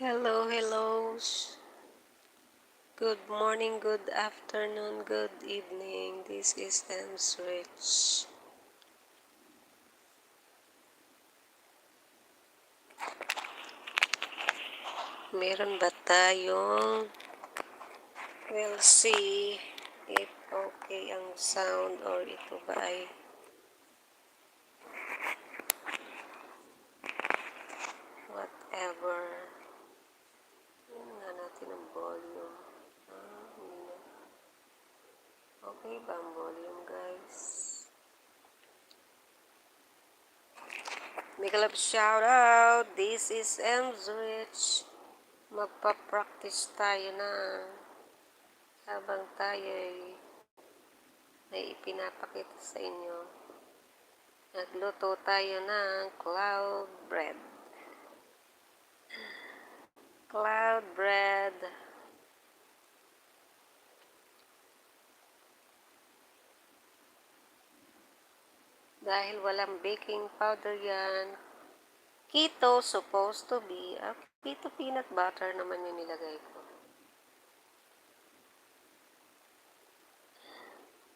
Hello, hello. Good morning, good afternoon, good evening. This is EMzRich. Meron ba tayong we'll see if okay ang sound or ito ba ay whatever. Yun nga natin ang volume. Hindi na. Okay ba ang volume, guys? Make a love shout out. This is EMzRich. Magpa-practice tayo na habang tayo ay may ipinapakita sa inyo. Nagluto tayo ng cloud bread. Cloud bread. Dahil walang baking powder yan, keto supposed to be. Keto peanut butter naman yung nilagay ko.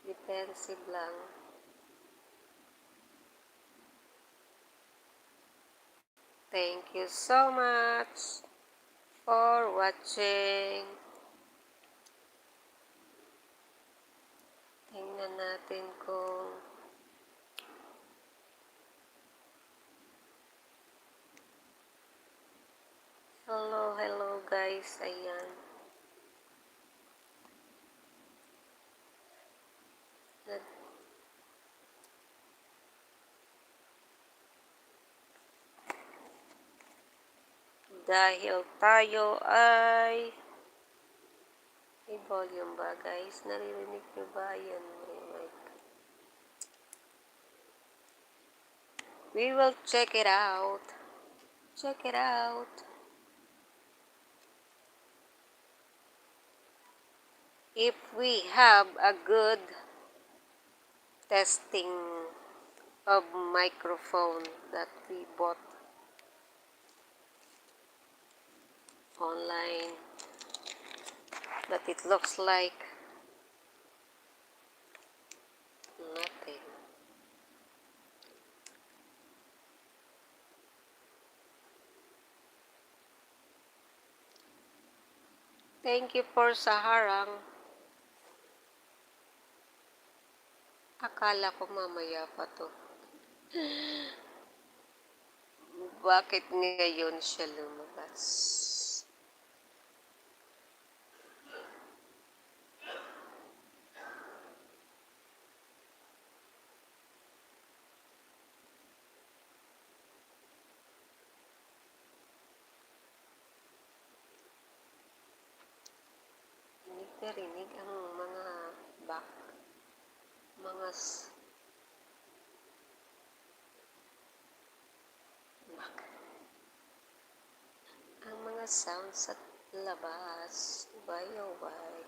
Defensive lang. Thank you so much for watching. Tingnan natin kung hello guys. Ayan. Dahil tayo ay may volume ba guys? Naririnig nyo ba? Ayan, may mic. We will check it out. Check it out. If we have a good testing of microphone that we bought online, but it looks like nothing. Thank you for sa harang. Akala ko mamaya pa to. Bakit ngayon siya lumabas? Rinig ang mga back, mga back, ang mga sounds sa labas. Why oh why?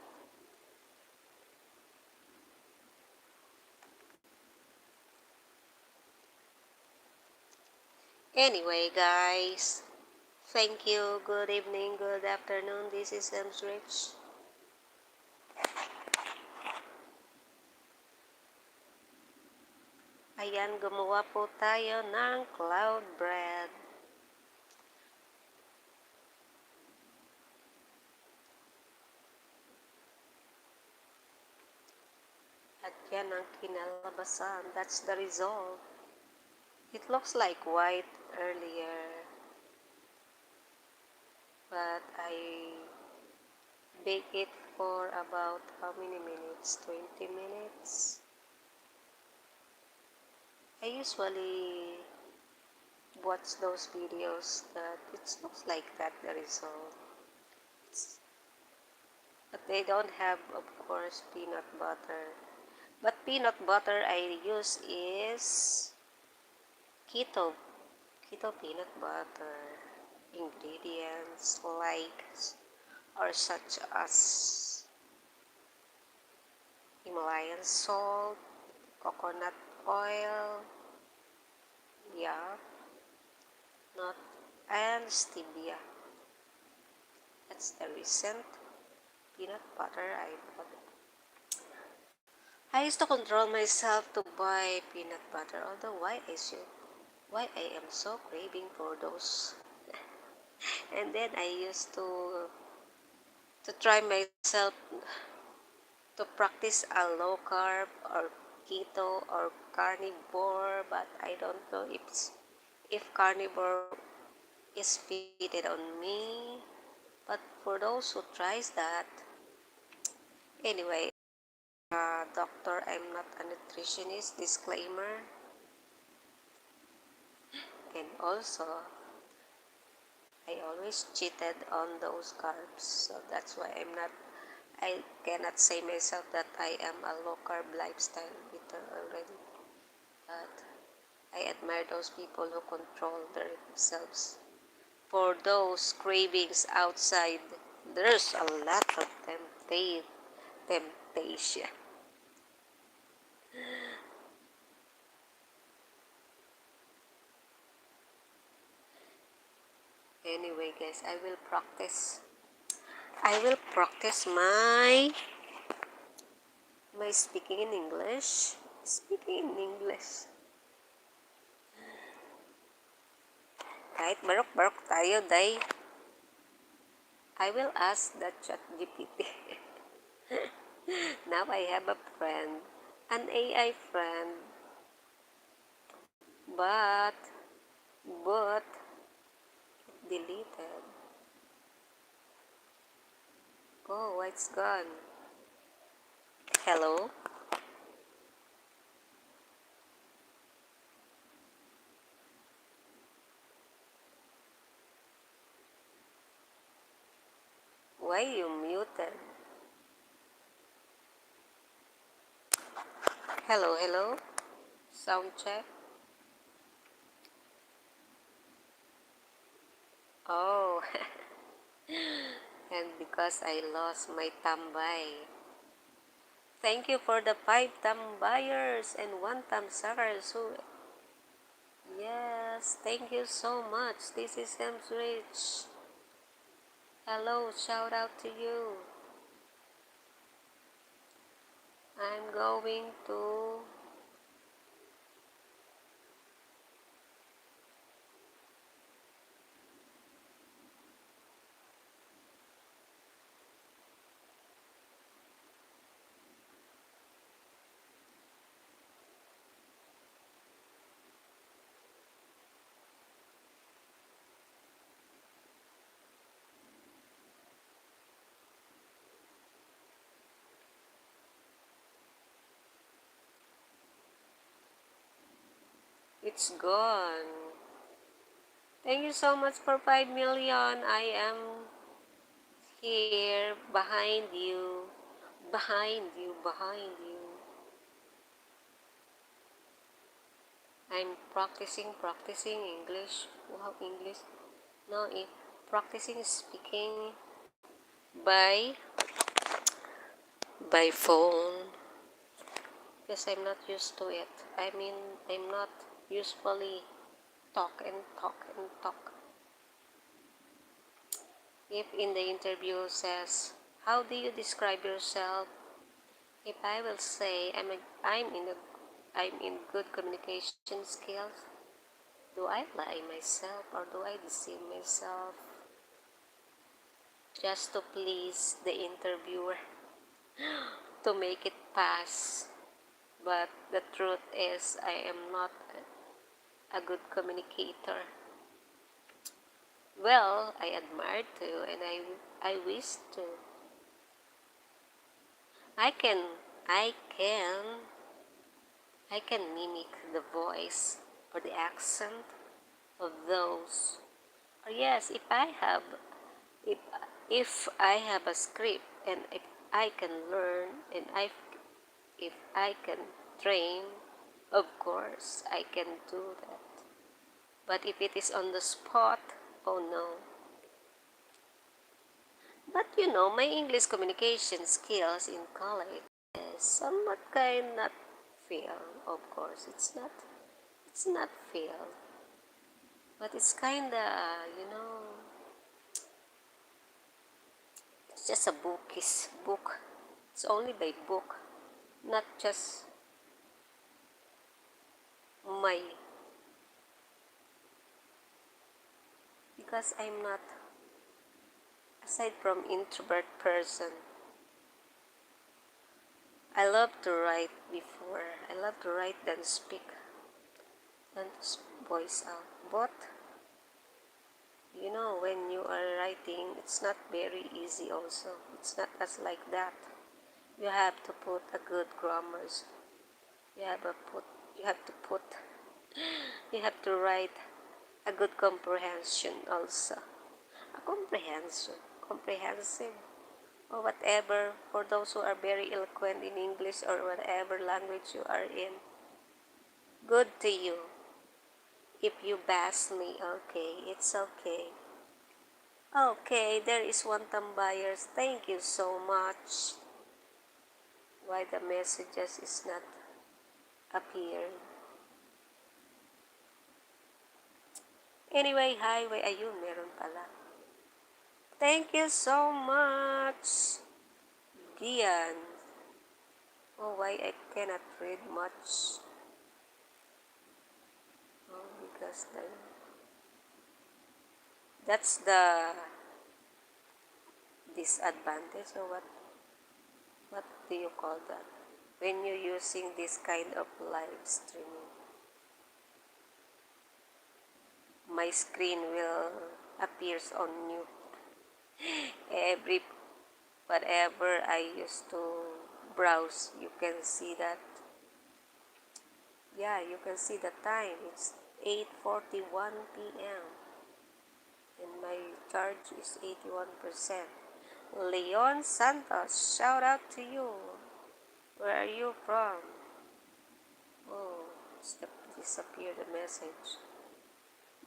Anyway guys, thank you. Good evening, good afternoon. This is EMzRich. Ayan, gumawa po tayo ng cloud bread. At yan ang kinalabasan. That's the result. It looks like white earlier, but I bake it for about how many minutes? 20 minutes. I usually watch those videos that it looks like that the result. But they don't have, of course, peanut butter. But peanut butter I use is keto peanut butter. Ingredients like or such as Himalayan salt, coconut oil, yeah, not and stevia. That's the recent peanut butter I bought. I used to control myself to buy peanut butter, although why I am so craving for those. And then I used to try myself to practice a low carb or keto or carnivore, but I don't know if carnivore is fitted on me. But for those who tries that, anyway, doctor, I'm not a nutritionist, disclaimer. And also, I always cheated on those carbs, so that's why I cannot say myself that I am a low carb lifestyle eater already. But I admire those people who control themselves. For those cravings outside, there's a lot of temptation. Anyway, guys, I will practice my speaking in English. Speaking in English. Kahit barok-barok tayo, day. I will ask the chat GPT. Now I have a friend, an AI friend, but deleted. Oh, it's gone. Hello? Why you muted? Hello, hello? Sound check? Oh, and because I lost my tambay. Thank you for the 5 tambayers and 1 tamsakers who... Yes, thank you so much. This is EMzRich. Hello, shout out to you. I'm going to... It's gone. Thank you so much for 5 million. I am here behind you. Behind you. I'm practicing English. Wow, English. No, practicing speaking by phone because I'm not used to it. I mean, I'm not usually talk and talk and talk. If in the interview says, how do you describe yourself? If I will say I'm in good communication skills, do I lie myself or do I deceive myself just to please the interviewer to make it pass? But the truth is I am not a good communicator. Well, I admire to and I wish to. I can I can I can mimic the voice or the accent of those. Or yes, if if I have a script and if I can learn and if I can train, of course I can do that. But if it is on the spot, oh no. But my English communication skills in college is somewhat kind not fail. Of course, it's not fail. But it's kinda, just a book. It's only by book, not just my, because I'm not, aside from introvert person, I love to write before. I love to write than speak, than to voice out. But, when you are writing, it's not very easy also. It's not as like that. You have to put a good grammars. You have a put, you have to put, you have to write a good comprehension also. A comprehension, comprehensive, or whatever, for those who are very eloquent in English or whatever language you are in. Good to you. If you bash me, okay, it's okay. Okay, there is one tambayers. Thank you so much. Why the messages is not appearing? Anyway, highway, ayun, meron pala. Thank you so much, Dian. Oh, why I cannot read much? Oh, because that's the disadvantage, or what do you call that? When you're using this kind of live streaming, my screen will appears on you. Every whatever I used to browse, you can see that. Yeah, you can see the time. It's 8:41 p.m. and my charge is 81%. Leon Santos, shout out to you. Where are you from? Oh, disappeared the message.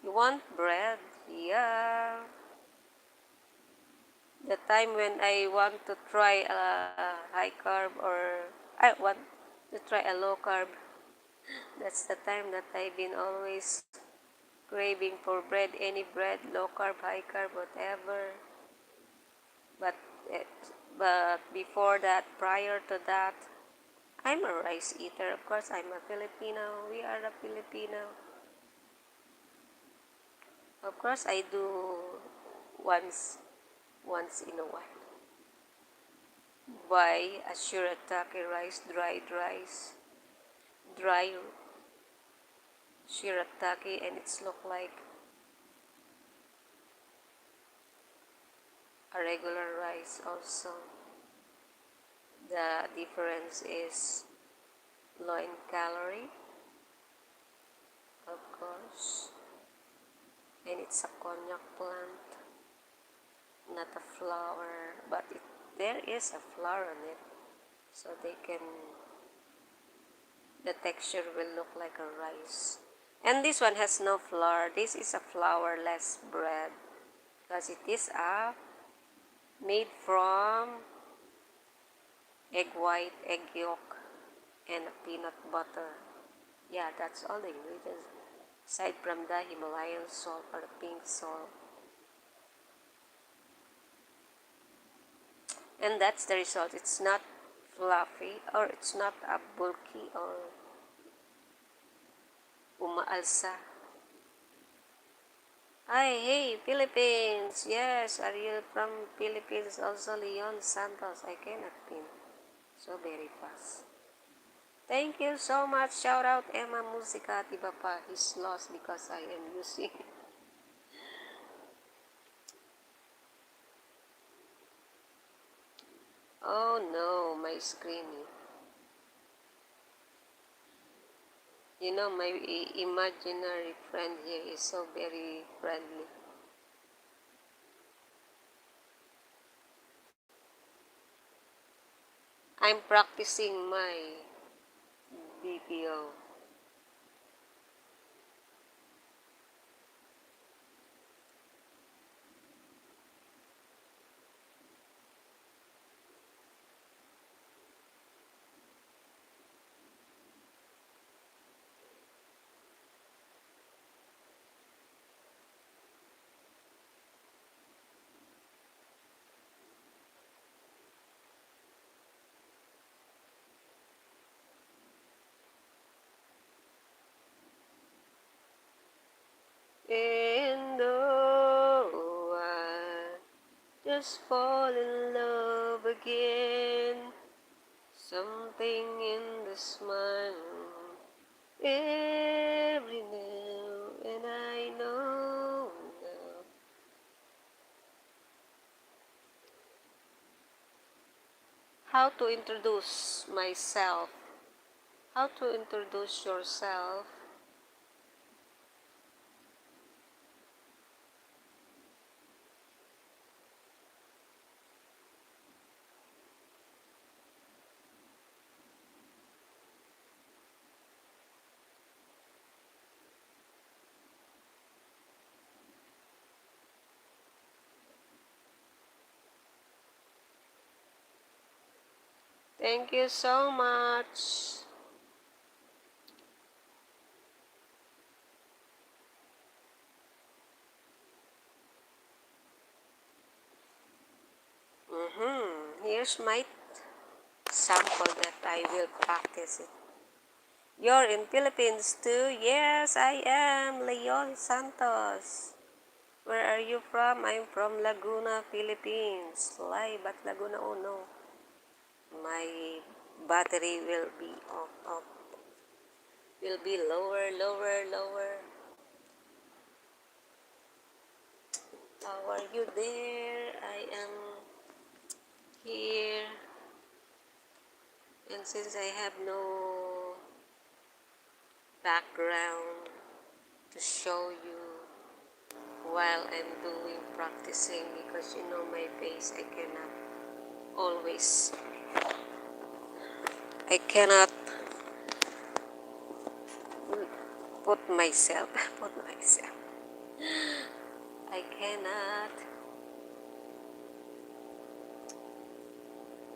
You want bread? Yeah. The time when I want to try a high carb, or I want to try a low carb, that's the time that I've been always craving for bread, any bread, low carb, high carb, whatever. But it, but before that, prior to that, I'm a rice eater. Of course, I'm a Filipino. We are a Filipino. Of course, I do once in a while. Buy a shirataki rice, dried rice, dry shirataki, and it's look like a regular rice also. The difference is low in calorie, of course, and it's a cognac plant, not a flour, but there is a flour on it, so the texture will look like a rice. And this one has no flour. This is a flourless bread because it is made from egg white, egg yolk, and a peanut butter. Yeah, that's all the ingredients. Aside from the Himalayan salt or the pink salt. And that's the result. It's not fluffy, or it's not a bulky or umaalsa. Hi, hey, Philippines. Yes, are you from Philippines also? Leon Santos. I cannot pin so very fast. Thank you so much. Shout out Emma Musica. Diba pa, he's lost because I am using. Oh no, my screen. My imaginary friend here is so very friendly. I'm practicing my BPO. just fall in love again. Something in the smile every now and I know now. How to introduce myself? How to introduce yourself? Thank you so much. Here's my sample that I will practice it. You're in Philippines too? Yes, I am. Leon Santos. Where are you from? I'm from Laguna, Philippines. Live at Laguna Uno. My battery will be off. Will be lower. How are you there? I am here. And since I have no background to show you while I'm doing practicing, because you know my face, always I cannot put myself put myself I cannot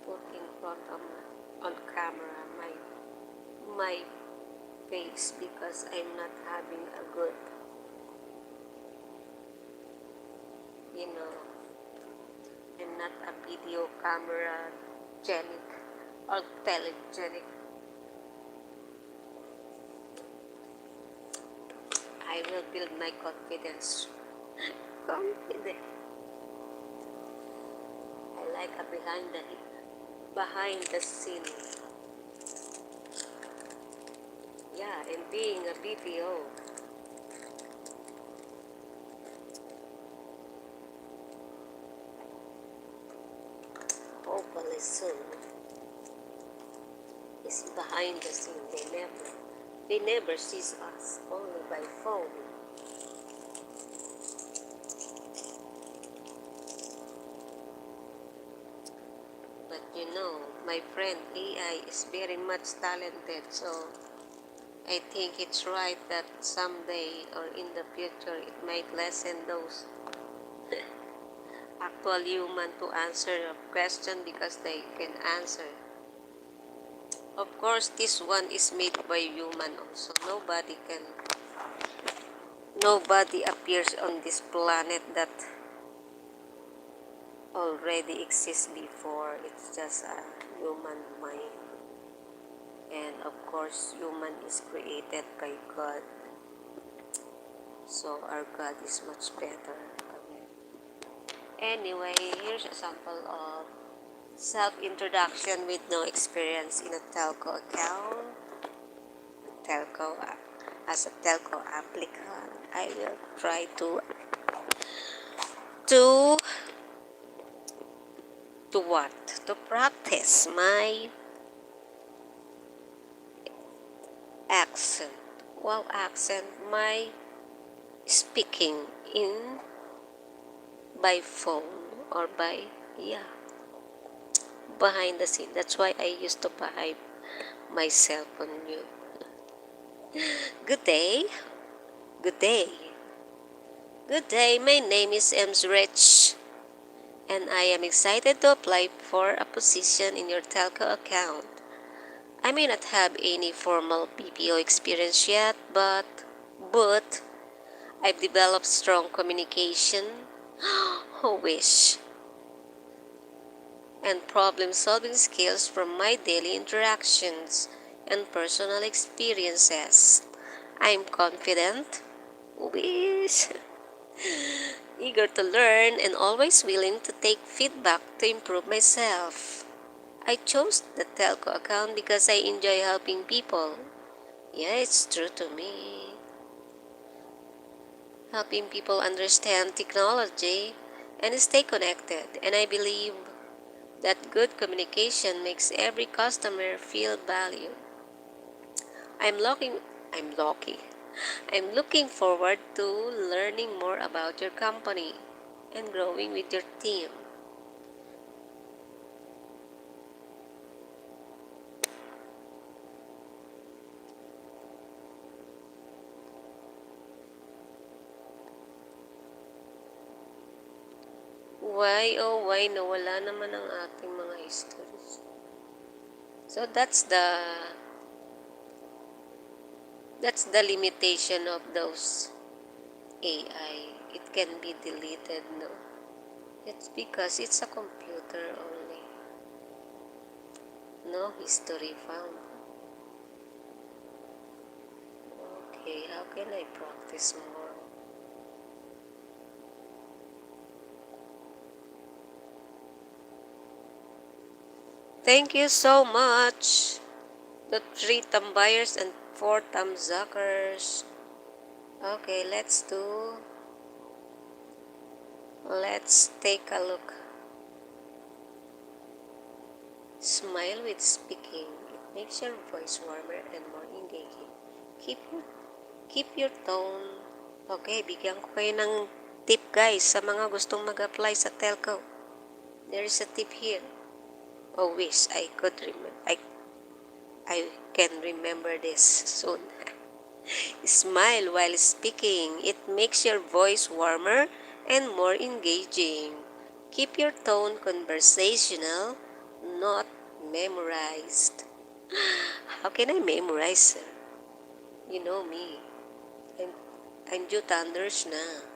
put in front of on camera my face, because I'm not having a good, you know, I'm not a video camera genic or telegenic. I will build my confidence. Confident. I like a behind the scene. Yeah, and being a BPO. Hopefully soon. It's behind the scene. They never sees us, only by phone. But you know, my friend AI is very much talented, so I think it's right that someday or in the future it might lessen those actual human to answer a question, because they can answer. Of course, this one is made by human also. Nobody appears on this planet that already exists before. It's just a human mind. And of course, human is created by God. So our God is much better. Anyway, here's a sample of self-introduction with no experience in a telco account. Telco, as a telco applicant, I will try to what? To practice my accent. Wow, accent, my speaking in by phone or by, yeah, behind the scene. That's why I used to behave myself on you. Good day. Good day. Good day. My name is EMzRich, and I am excited to apply for a position in your telco account. I may not have any formal BPO experience yet, but I've developed strong communication, wish, and problem-solving skills from my daily interactions and personal experiences. I'm confident, wish, eager to learn and always willing to take feedback to improve myself. I chose the telco account because I enjoy helping people. Yeah, it's true to me. Helping people understand technology and stay connected. And I believe that good communication makes every customer feel valued. I'm looking I'm lucky. I'm looking forward to learning more about your company and growing with your team. Why, oh why, nawala naman ang ating mga histories. So that's the limitation of those AI. It can be deleted, no? It's because it's a computer only. No history found. Okay, how can I practice more? Thank you so much. The 3 tambayers and 4 tamsuckers. Okay, let's take a look. Smile with speaking. It makes your voice warmer and more engaging. Keep keep your tone. Okay, bigyan ko kayo ng tip guys sa mga gustong mag-apply sa telco. There is a tip here. Oh, wish I could remember. I can remember this soon. Smile while speaking. It makes your voice warmer and more engaging. Keep your tone conversational, not memorized. How can I memorize? You know me. I'm, I'm Ju Thunders na.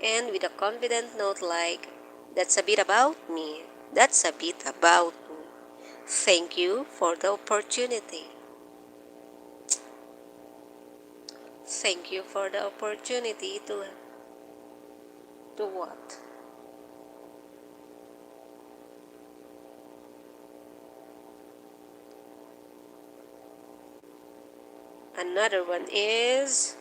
And with a confident note like, that's a bit about me. That's a bit about me. Thank you for the opportunity. Thank you for the opportunity to what? Another one is,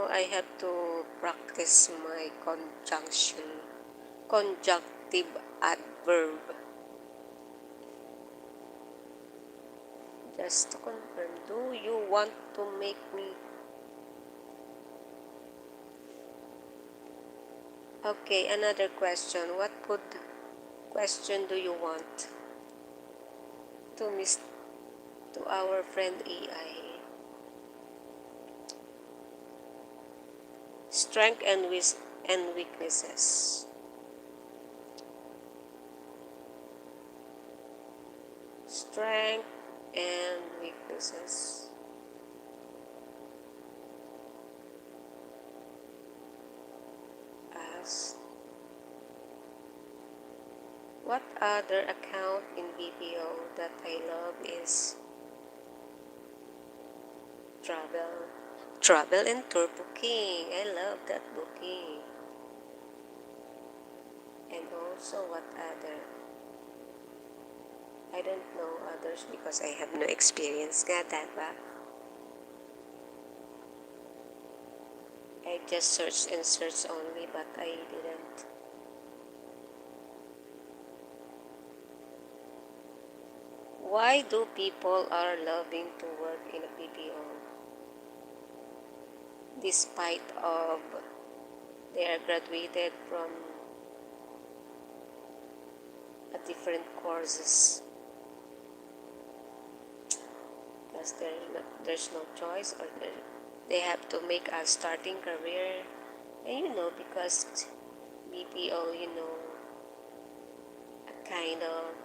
I have to practice my conjunctive adverb. Just to confirm, do you want to make me? Okay, another question. What question do you want to miss to our friend AI? Strength and weaknesses. Strength and weaknesses. As what other account in BPO that I love is travel and tour booking. I love that booking. And also what other? I don't know others because I have no experience nga, diba? I just searched and searched only, but I didn't. Why do people are loving to work in a BPO? Despite of they are graduated from a different courses. Because there's no choice, or they have to make a starting career. And because BPO, a kind of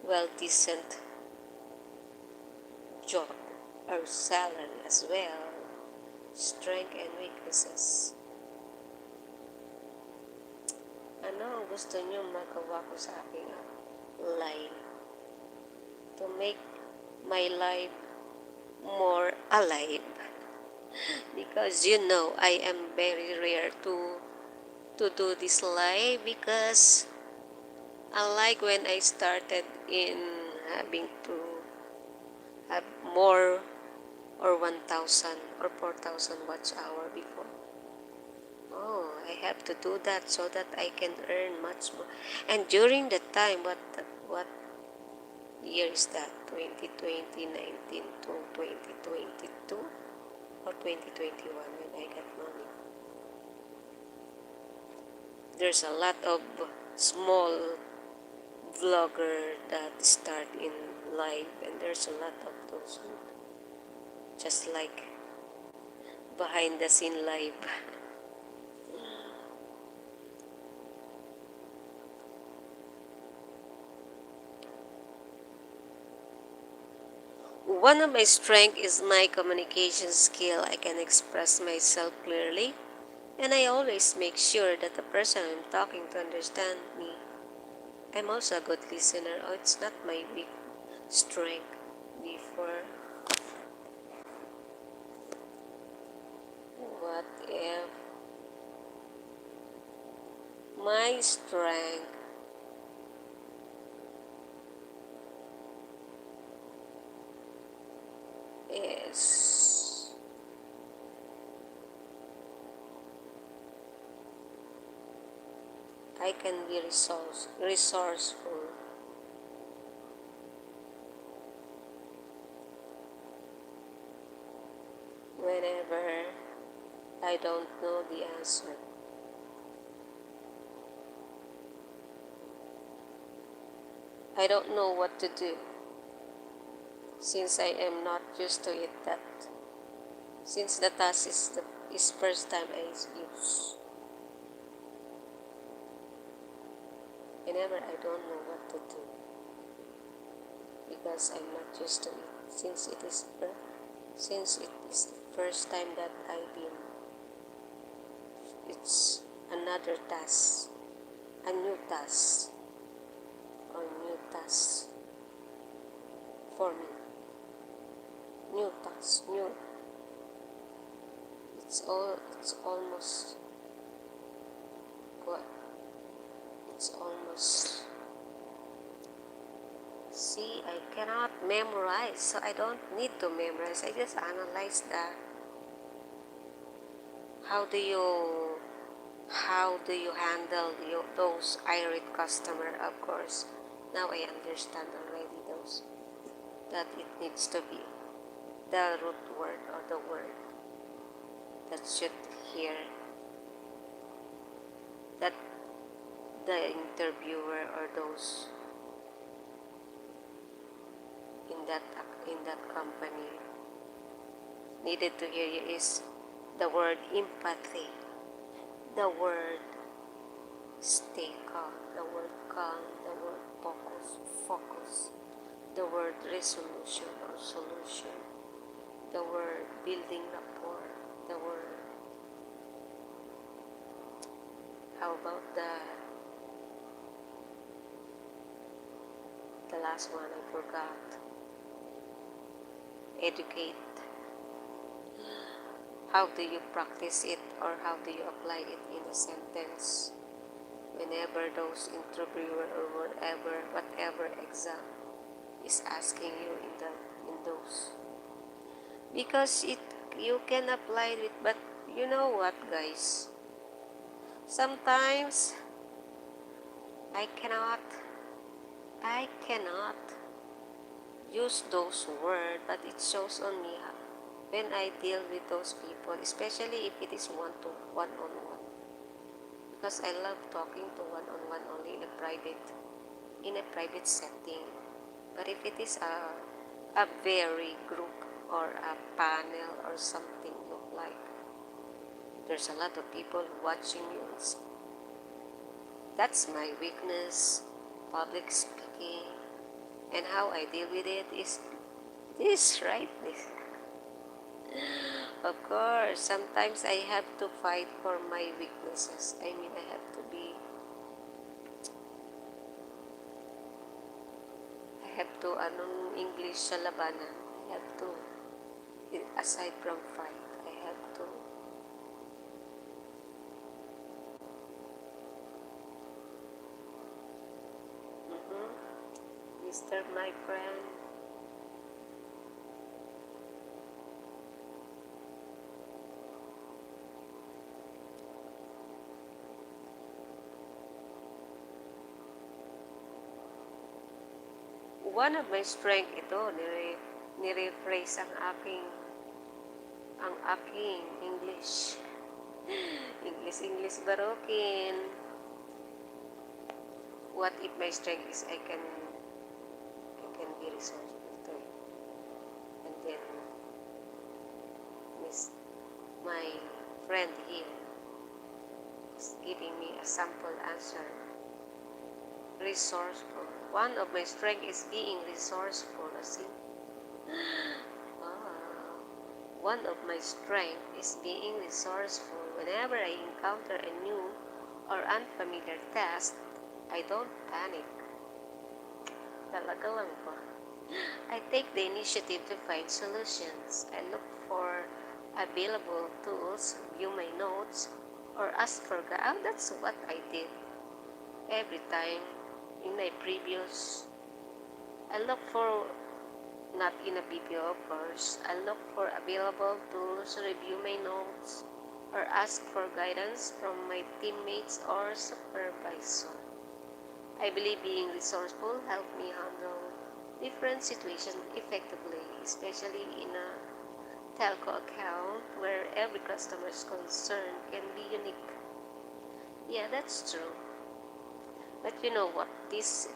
well decent job or salary as well. Strength and weaknesses. Ano ang gusto nyo magawa ko sa aking life to make my life more alive? Because I am very rare to do this live, because unlike when I started in having to have more or 1,000 or 4,000 watch hour before. Oh, I have to do that so that I can earn much more. And during the time, what year is that? 2020, 19 to 2022 or 2021 when I got money. There's a lot of small vlogger that start in live, and there's a lot of those just like behind the scene live. One of my strengths is my communication skill. I can express myself clearly, and I always make sure that the person I'm talking to understand me. I'm also a good listener. Oh, it's not my weak strength before. What if my strength is I can be resourceful. Whenever I don't know the answer. I don't know what to do, since I am not used to it, that since the task is first time I use. Whenever I don't know what to do, because I'm not used to it, since it is the first time that I've been. It's another task, a new task, or new task for me. New task, new. It's almost what? It's almost. See, I cannot memorize, so I don't need to memorize. I just analyze that. How do you handle those irate customer? Of course, now I understand already those that it needs to be the root word or the word that should hear, that the interviewer or those in that company needed to hear you is the word empathy, the word stay calm, the word calm, the word focus, the word resolution or solution, the word building rapport, the word, how about the last one I forgot, educate. How do you practice it, or how do you apply it in a sentence whenever those interviewer or whatever exam is asking you in those? Because you can apply it, but you know what, guys? Sometimes I cannot use those words, but it shows on me when I deal with those people, especially if it is one-on-one. Because I love talking to one-on-one only in a private setting. But if it is a very group or a panel or something look like, there's a lot of people watching you. That's my weakness, public speaking, and how I deal with it is this, right? This. Of course, sometimes I have to fight for my weaknesses. I mean, I have to be to English sa labanan. I have to, aside from fight, I have to. Mr. My friend. One of my strength ito, nire-rephrase ang aking English. English barokin. What if my strength is I can be resourceful to it. And then my friend here is giving me a sample answer. Resourceful. One of my strengths is being resourceful. See? One of my strengths is being resourceful. Whenever I encounter a new or unfamiliar task, I don't panic. Talaga lang po. I take the initiative to find solutions. I look for available tools, view my notes, or ask for guidance. That's what I did every time in my previous. I look for, not in a BPO of course, I look for available tools, review my notes, or ask for guidance from my teammates or supervisor. I believe being resourceful helped me handle different situations effectively, especially in a telco account where every customer's concern can be unique. Yeah, that's true. But you know what? This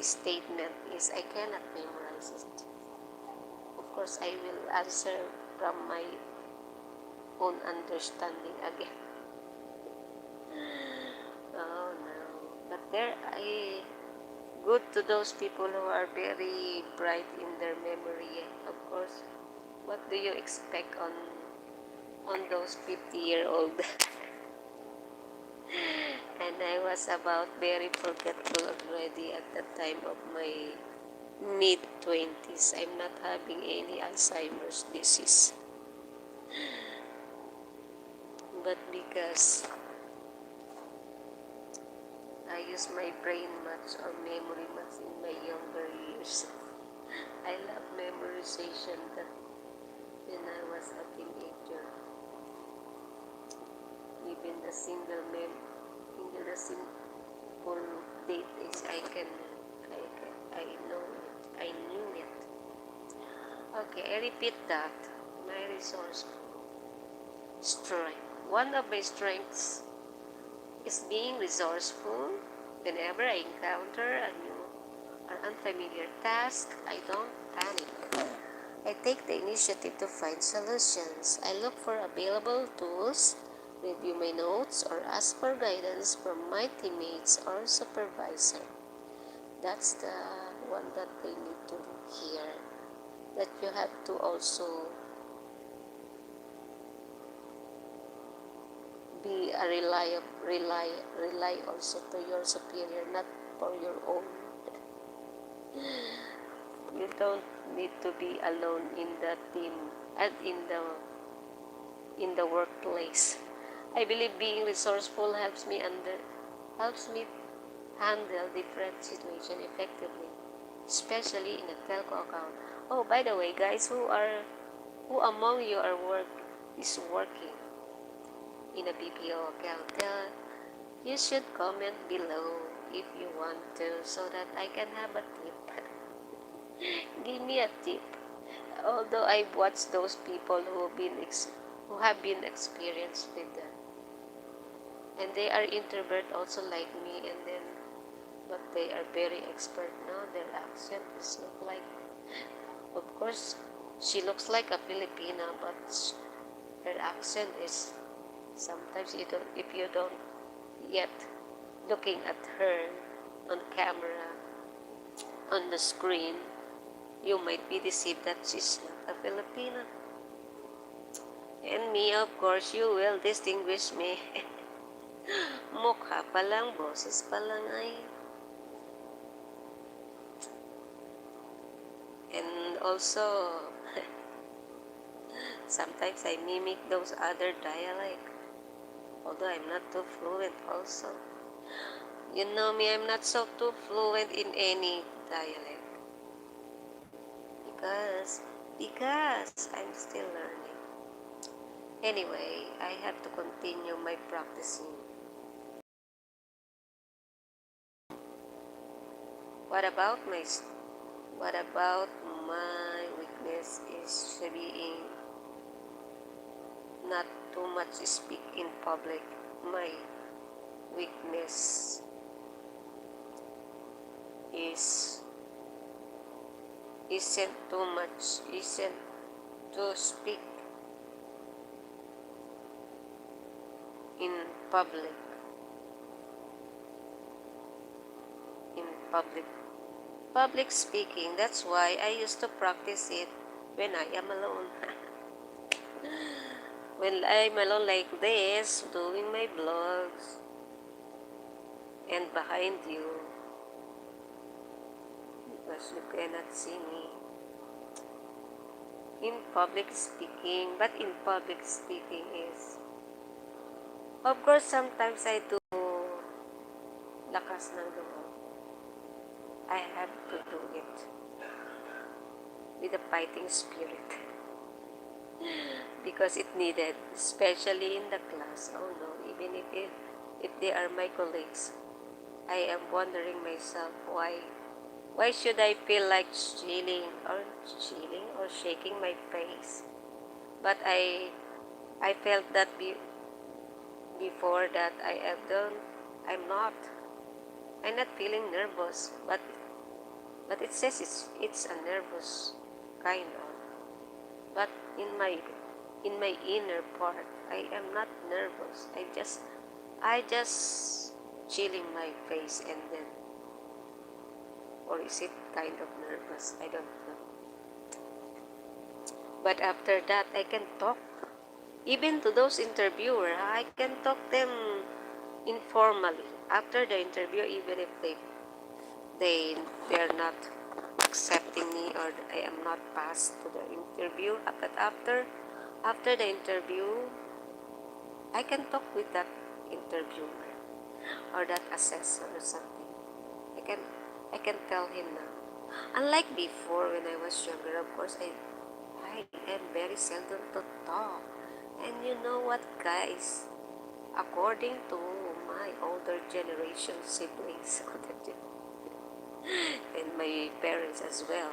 statement is I cannot memorize it. Of course, I will answer from my own understanding again. Oh no. But good to those people who are very bright in their memory. Of course, what do you expect on those 50-year-old? And I was about very forgetful already at the time of my mid-20s. I'm not having any Alzheimer's disease. But because I use my brain much or memory much in my younger years, I love memorization when I was a teenager. Even the simple date is I know it. I knew it. Okay, I repeat that. My resourceful strength. One of my strengths is being resourceful. Whenever I encounter a new or unfamiliar task, I don't panic. I take the initiative to find solutions. I look for available tools, review my notes, or ask for guidance from my teammates or supervisor. That's the one that they need to hear. That you have to also be a rely also to your superior, not for your own. You don't need to be alone in the team and in the workplace. I believe being resourceful helps me handle different situations effectively, especially in a telco account. Oh, by the way, guys, who among you is working in a BPO account? You should comment below if you want to, so that I can have a tip. Give me a tip. Although I've watched those people who have been experienced with that, and they are introvert also like me, but they are very expert now. Their accent is not like, of course, she looks like a Filipina, but her accent is sometimes if you don't yet looking at her on camera, on the screen, you might be deceived that she's not a Filipina. And me, of course, you will distinguish me. Mukha pa lang, boses pa lang ay. also sometimes I mimic those other dialect, although I'm not too fluent also. You know me, I'm not so too fluent in any dialect because because I'm still learning. Anyway, I have to continue my practicing. What about my what about my weakness is being not too much speak in public. My weakness is isn't to speak in public in public public speaking. That's why I used to practice it when I am alone. When I'm alone like this, doing my vlogs, and behind you, because you cannot see me, in public speaking. But in public speaking is, of course, sometimes I do lakas ng loob. I have to do it with a fighting spirit because it needed, especially in the class. Oh no, even if they are my colleagues, I am wondering myself why should I feel like chilling or shaking my face? But I felt that before that I have done. I'm not. I'm not feeling nervous, but it says it's a nervous kind of. But in my inner part, I am not nervous. I just chilling my face and then, or is it kind of nervous? I don't know. But after that, I can talk. Even to those interviewer, I can talk them informally. After the interview, even if they're not accepting me or I am not passed to the interview, but after the interview, I can talk with that interviewer or that assessor or something. I can I can tell him now. Unlike before when I was younger, of course I am very seldom to talk. And you know what, guys? According to my older generation siblings and my parents as well,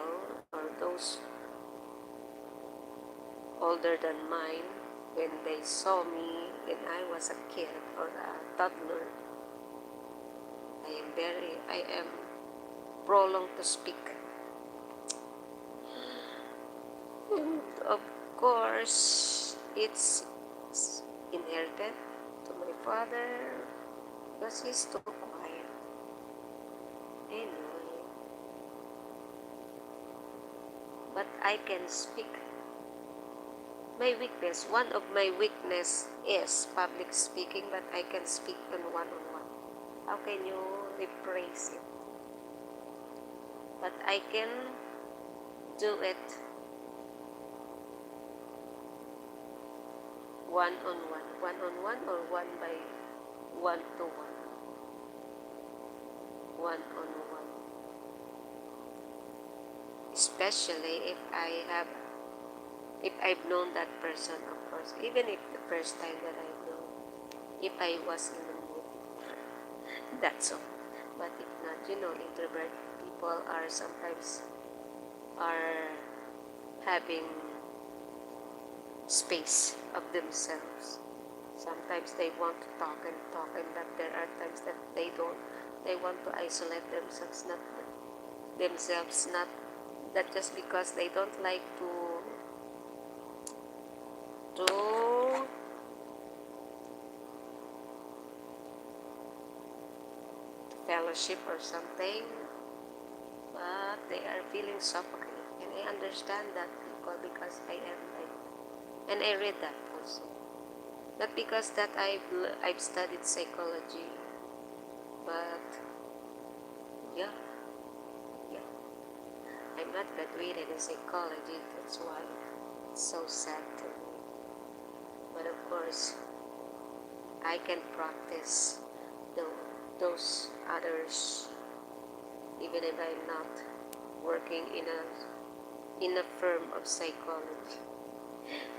or those older than mine, when they saw me when I was a kid or a toddler, I am prolonged to speak. And of course, it's inherited to my father because he's too quiet. Anyway, but I can speak. One of my weakness is public speaking, but I can speak on one-on-one. How can you rephrase it? But I can do it one-on-one or one-to-one, one-on-one. Especially if I've known that person, of course, even if the first time that I know, if I was in the mood, that's all. But if not, introvert people are sometimes are having space of themselves. Sometimes they want to talk, but there are times that they don't. They want to isolate themselves, not that just because they don't like to fellowship or something, but they are feeling suffocated. And I understand that people because I am like, and I read that also. Not because that I've studied psychology, but yeah. I'm not graduated in psychology, that's why it's so sad to me. But of course, I can practice those others even if I'm not working in a firm of psychology.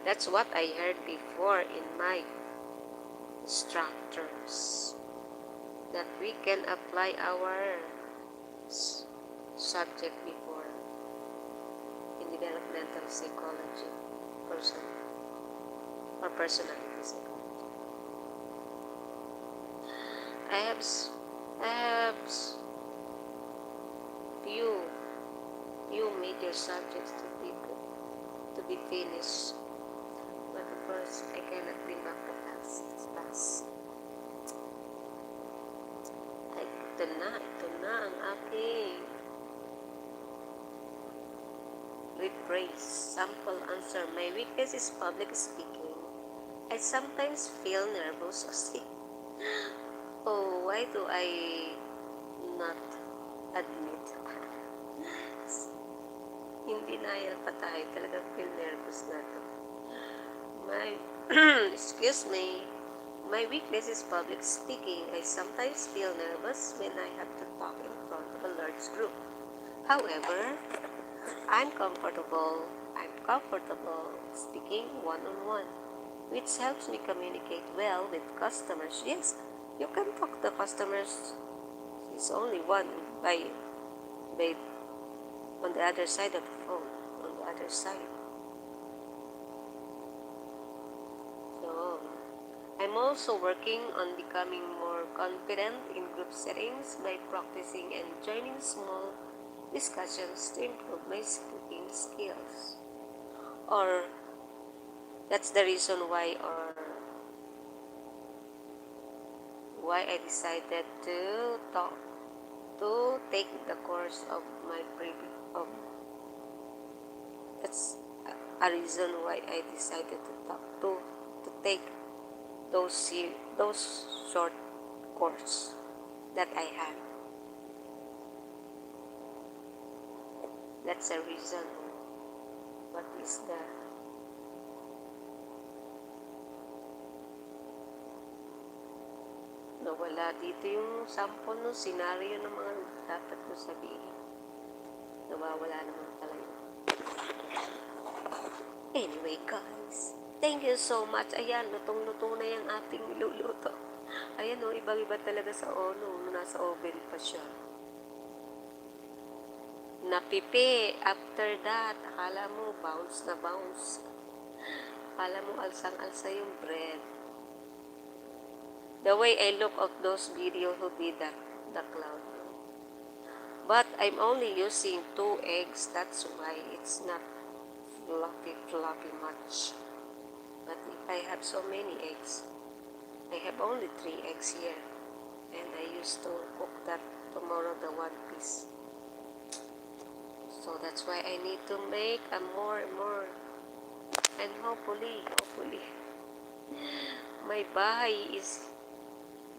That's what I heard before in my instructors, that we can apply our subject before in developmental psychology person or personality psychology. I have few major subjects to be finished, but of course I cannot bring back the past. Ay, ito na ang aking rephrase. Sample answer. My weakness is public speaking. I sometimes feel nervous or sick. Oh, why do I not admit? In denial pa tayo. Talagang feel nervous na to. Excuse me. My weakness is public speaking. I sometimes feel nervous when I have to talk in front of a large group. However, I'm comfortable speaking one-on-one, which helps me communicate well with customers. Yes, you can talk to customers. It's only one by on the other side of the phone, on the other side. So, I'm also working on becoming more confident in group settings by practicing and joining small discussions to improve my speaking skills. Or that's the reason why I decided to take the course of my previous that's a reason why I decided to take those short course that I had. That's a reason. What is the nawala dito yung sample ng scenario ng mga dapat ko sabihin. Nawawala naman talaga. Anyway guys, thank you so much. Ayan, lutong-luto na yung ating niluluto. Ayan o, ibang-iba talaga sa nasa oven pa siya. Napipi, after that, akala mo bounce na bounce. Akala mo alsang-alsa yung bread. The way I look at those videos would be the cloud. But I'm only using 2 eggs, that's why it's not fluffy much. But if I have so many eggs, I have only 3 eggs here, and I used to cook that tomorrow, the 1 piece. So that's why I need to make a more, and hopefully, my bahay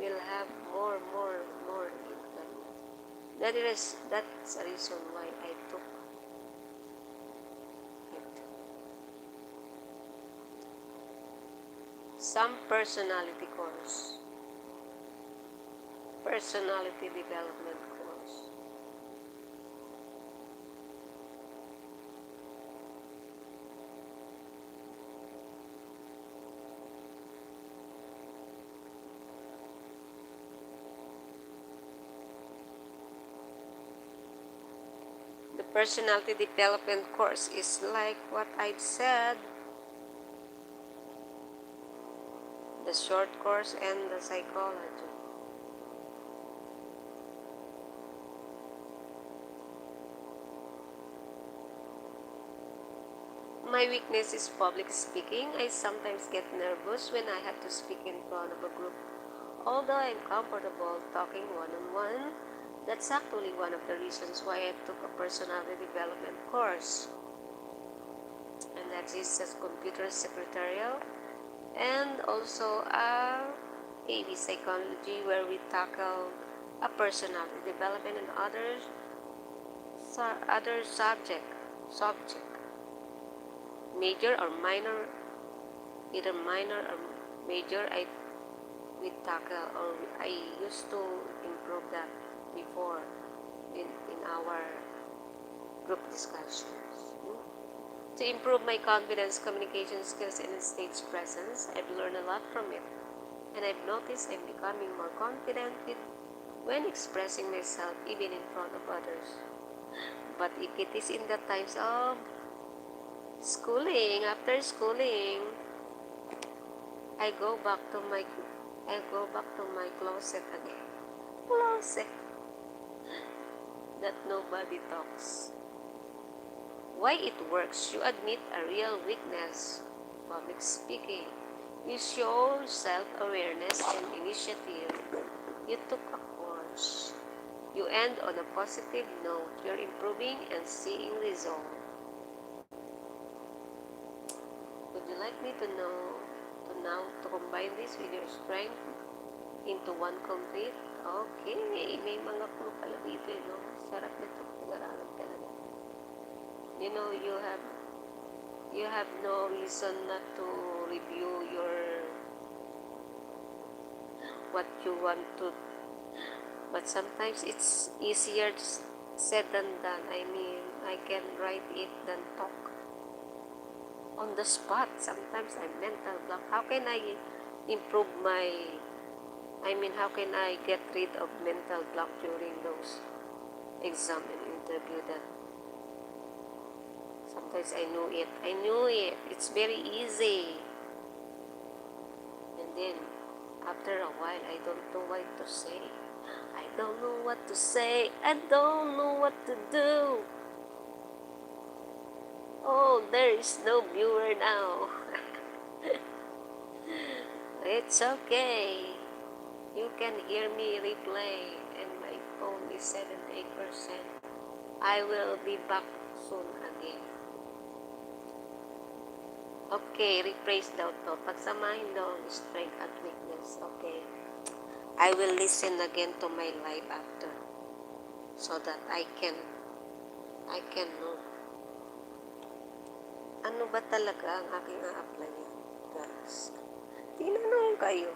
will have more income. That's a reason why I took it. Some personality development course. The personality development course is like what I've said, the short course and the psychology. My weakness is public speaking. I sometimes get nervous when I have to speak in front of a group. Although I'm comfortable talking one-on-one, that's actually one of the reasons why I took a personality development course. And that is a computer secretarial and also a AB psychology, where we tackle a personality development and other other subject, major or minor, either minor or major, we tackle, or I used to improve that before in our group discussions. To improve my confidence, communication skills, and stage presence, I've learned a lot from it. And I've noticed I'm becoming more confident when expressing myself, even in front of others. But if it is in the times of schooling, after schooling, I go back to my closet again. Closet that nobody talks. Why it works? You admit a real weakness, public speaking. You show self-awareness and initiative. You took a course. You end on a positive note. You're improving and seeing results. Would you like me to combine this with your strength into one complete? Okay, may mga clue pala dito, no? Sarap nito, pag-aralan talaga. You know, you have no reason not to review what you want to, but sometimes it's easier said than done. I mean, I can write it than talk on the spot. Sometimes I'm mental block. How can I improve how can I get rid of mental block during those exam and interview that sometimes I knew it. It's very easy. And then, after a while, I don't know what to say. I don't know what to say. I don't know what to do. Oh, there is no viewer now. It's okay. You can hear me replay, and my phone is 78%. I will be back soon again. Okay, rephrase daw to. Pagsamahin daw ang strength at weakness. Okay. I will listen again to my live after so that I can know ano ba talaga ang aking a-apply niya. Guys, tinanong kayo.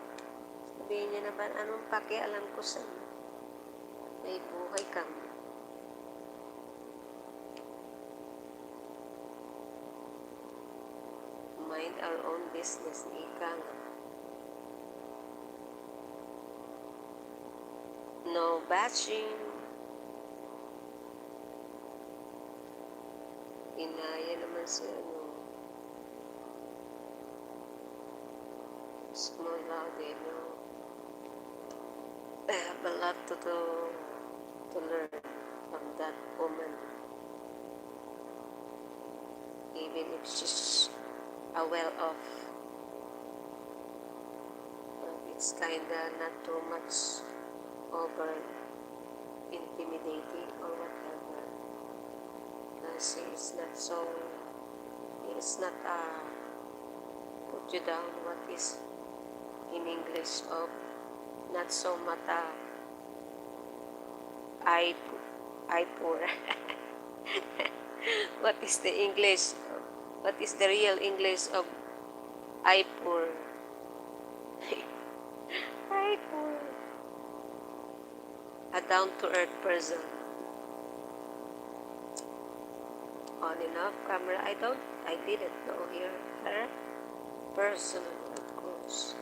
Sabihin niya na ba, anong pakialam ko sa iyo? May buhay kami. Mind our own business, ika nga. No bashing. Inaya naman si small loud, no. I have a lot to learn from that woman. Even if she's a well-off, it's kinda not too much over intimidating or whatever. Kasi it's not put you down, what is in English of not so mata I poor. What is the English? What is the real English of I poor? I poor. A down-to-earth person. On and off camera, I didn't know her personally, of course.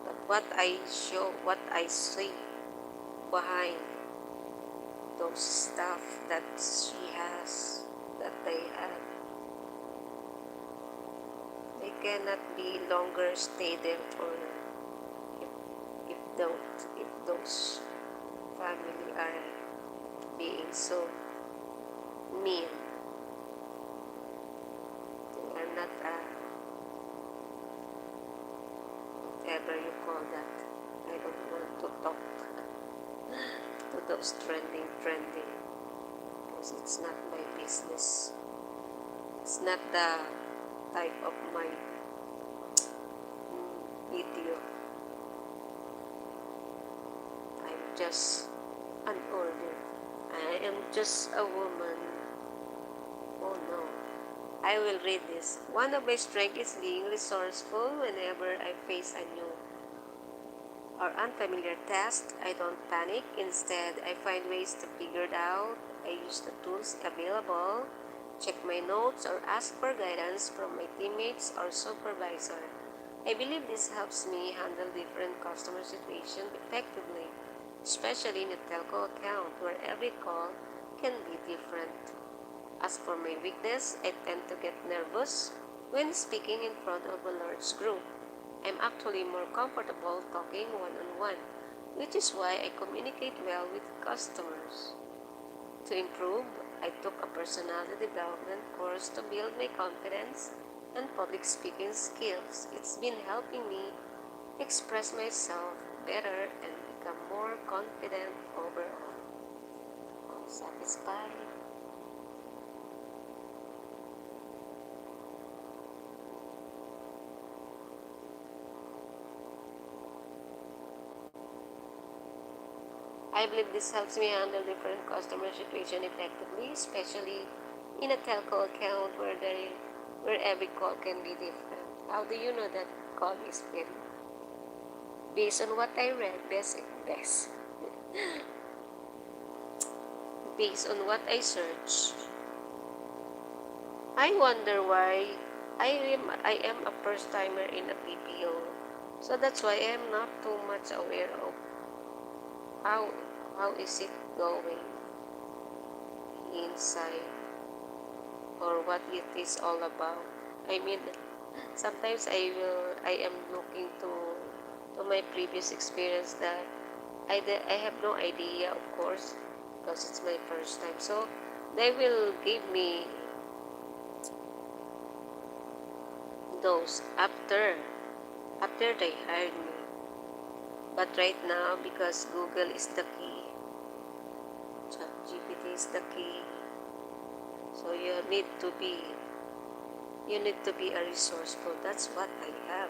But what I see behind those stuff that she has, that they have, they cannot be longer stay there for if those family are being so mean. They are not whatever you call that. I don't want to talk to those trending, because it's not my business. It's not the type of my video. I'm just an order. I am just a woman. Oh no. I will read this. One of my strengths is being resourceful whenever I face a new or unfamiliar task. I don't panic. Instead, I find ways to figure it out. I use the tools available, check my notes, or ask for guidance from my teammates or supervisor. I believe this helps me handle different customer situations effectively, especially in a telco account where every call can be different. As for my weakness, I tend to get nervous when speaking in front of a large group. I'm actually more comfortable talking one-on-one, which is why I communicate well with customers. To improve, I took a personality development course to build my confidence and public speaking skills. It's been helping me express myself better and become more confident overall. Satisfying. I believe this helps me handle different customer situations effectively, especially in a telco account where every call can be different. How do you know that call is very based on what I read? Based on what I search. I wonder why I am a first timer in a PPO. So that's why I am not too much aware of how how is it going inside or what it is all about. I mean, sometimes I am looking to my previous experience that I have no idea, of course, because it's my first time. So they will give me those after they hired me. But right now, because Google is the key, ChatGPT is the key, so you need to be a resourceful. That's what I have.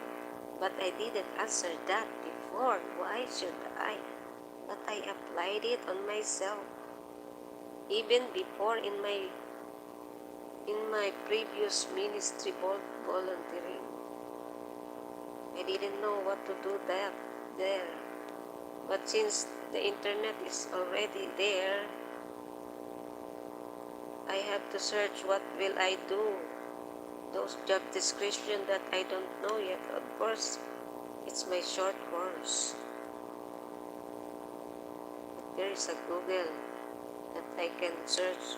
But I didn't answer that before. Why should I? But I applied it on myself. Even before in my previous ministry volunteering. I didn't know what to do there. But since the internet is already there, I have to search what will I do. Those job description that I don't know yet. Of course, it's my short course. There is a Google that I can search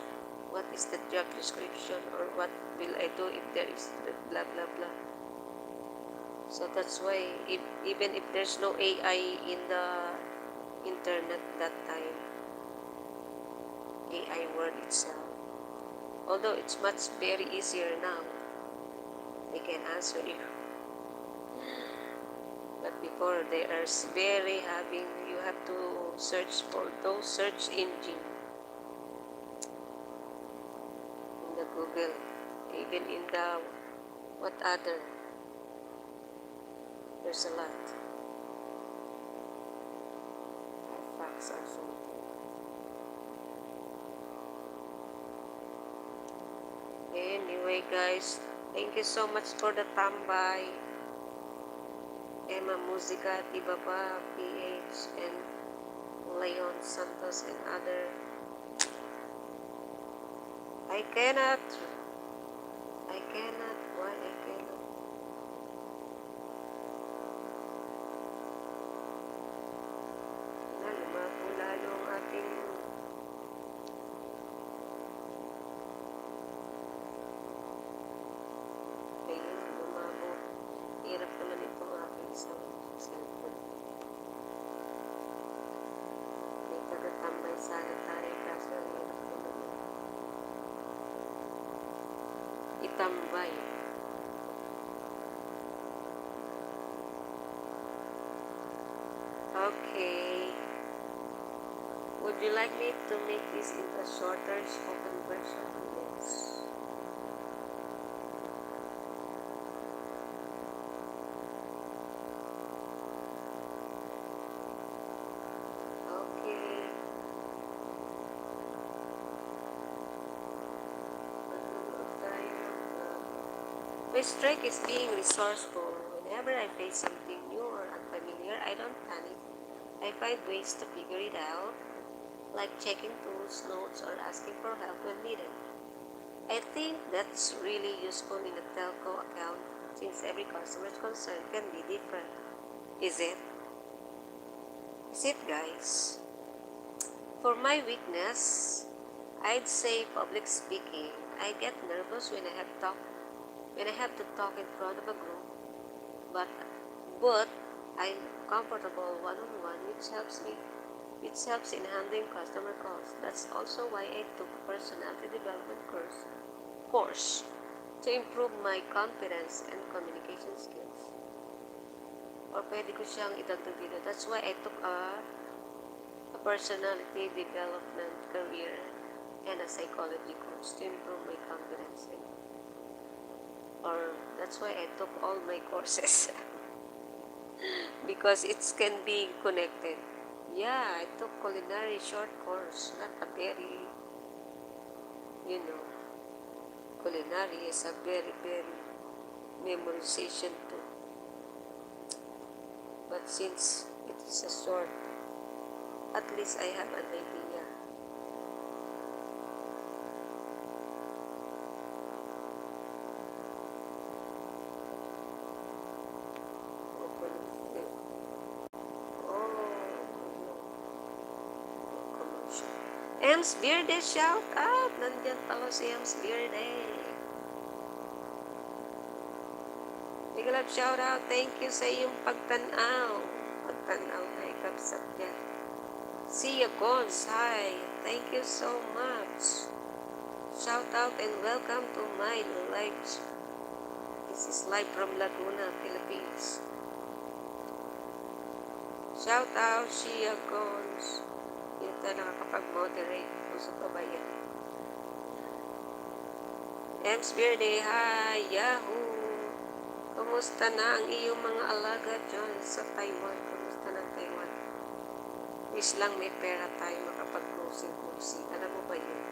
what is the job description or what will I do if there is blah blah blah. So that's why even if there's no AI in the internet that time, AI word itself, although it's much very easier now, they can answer you. But before they are very having, you have to search for those search engine in the Google, even in the what other. There's a lot. Facts or something. Anyway, guys, thank you so much for the tambay. Emma Musica, Tibaba, PH, and Leon Santos, and other. I cannot. Why I cannot? Lumabo lalo ang ating ayun, lumabo. Hirap naman itong aking isang cellphone. May tagatambay sana tayo kaso hirap naman itambay. Okay. Would you like me to make this into a shorter spoken version? Yes. Okay. My strength is being resourceful. Whenever I face something new or unfamiliar, I don't panic. I find ways to figure it out, like checking tools, notes, or asking for help when needed. I think that's really useful in a telco account since every customer's concern can be different. Is it? Is it, guys? For my weakness, I'd say public speaking. I get nervous when I have to talk in front of a group, but but I'm comfortable one-on-one, which helps in handling customer calls. That's also why I took a personality development course to improve my confidence and communication skills. Or pwede ko siyang idagdag dito. That's why I took a personality development career and a psychology course to improve my confidence. Or that's why I took all my courses because it can be connected. Yeah, I took culinary short course, not a very, you know, culinary is a very, very memorization too. But since it is a short, at least I have an idea. Ems Verde, shout out! Nandyan pala si Ems Verde. Big love shout out. Thank you sa iyong pagtanaw. Pagtanaw na ikapsat yan. See you, Gons. Hi. Thank you so much. Shout out and welcome to my live. This is live from Laguna, Philippines. Shout out, Shia Gons. Hindi tayo nakakapag-moderate. Gusto pa ba yan? Ems Verde, hi, Yahoo! Kumusta na ang iyong mga alaga dyan sa Taiwan? Kumusta na Taiwan? Wish lang may pera tayo makapag-cruising. Alam mo ba yun?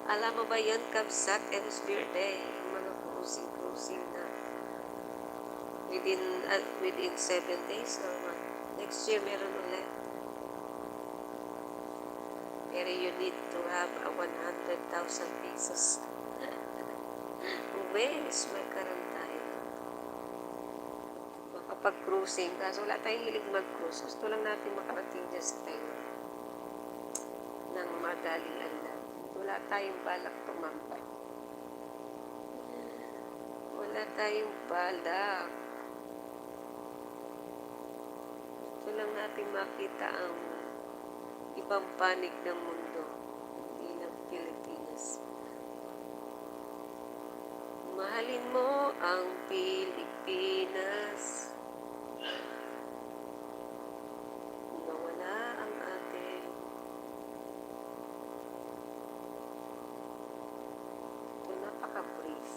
Alam mo ba yun, Kabsat, Ems Verde? Yung mga cruising na within 7 days or what? Next year meron ulit. Pero you need to have a 100,000 pesos. Wes, may karam tayo. Makapag-cruising. Kaso wala tayong hilig mag-cruise. Gusto lang natin makarating dyan sa Taiwan. Nang madalian lang. Wala tayong balak tumambay. Wala tayong balak. Gusto lang natin makita ang ibang panig ng mundo, hindi ng Pilipinas. Mahalin mo ang Pilipinas. Nawala ang atin. Ito napaka-brief.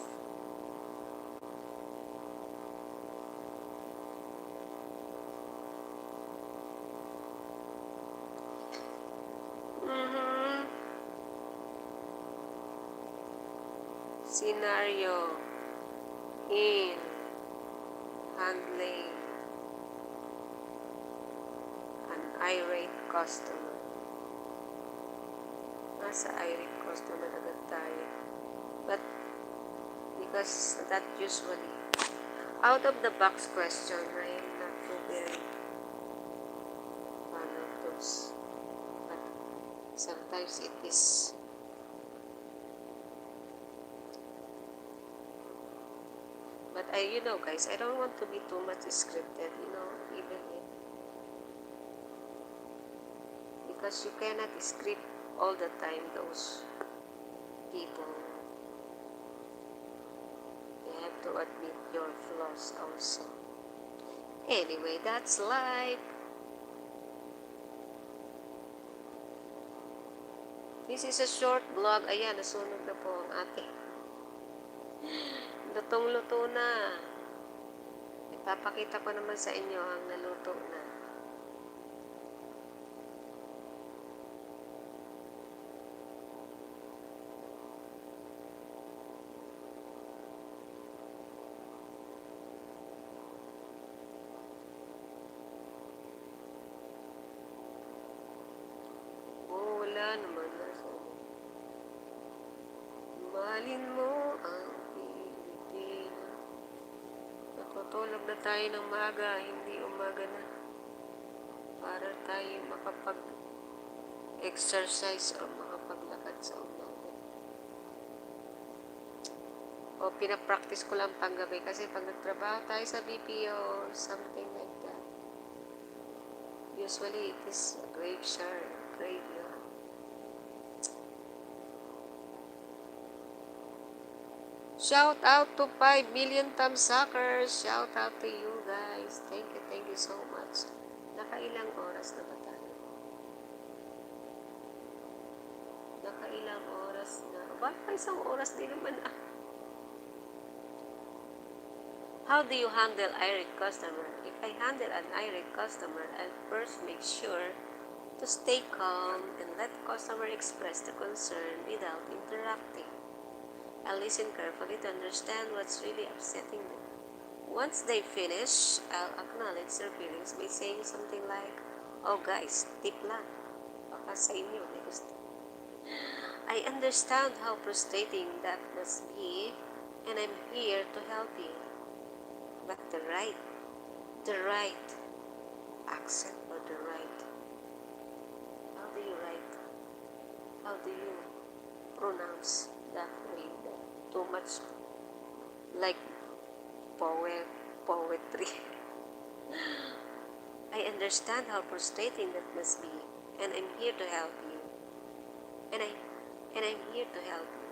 Scenario in handling an irate customer. Nasa irate customer agad tayo. But because that usually out of the box question, I am not so very fan of those. But sometimes it is. But you know, guys, I don't want to be too much scripted, even if, because you cannot script all the time those people. You have to admit your flaws also. Anyway, that's life. This is a short vlog. Ayan, nasunog na po ang ating. Lutong-luto na. Ipapakita ko naman sa inyo ang naluto na. naman. Mahalin mo ang Pilipinas. Natutulog na tayo ng maga, hindi umaga na. Para tayo makapag-exercise o makapaglakad sa umaga. O pinapractice ko lang panggabi kasi pag nagtrabaho tayo sa BPO or something like that, usually it is graveyard. Shout out to 5 million thumbsuckers. Shout out to you guys. Thank you so much. Nakailang oras na ba tayo? Nakailang oras na. Baka isang oras din naman ah. How do you handle irate customer? If I handle an irate customer, I'll first make sure to stay calm and let customer express the concern without interrupting. I'll listen carefully to understand what's really upsetting them. Once they finish, I'll acknowledge their feelings by saying something like, "Oh guys, tip lang. Baka sa inyo, may gusto." I understand how frustrating that must be, and I'm here to help you. But the right accent or the right, how do you pronounce that way? Too much like poetry. I understand how frustrating that must be, and I'm here to help you. And I'm here to help you.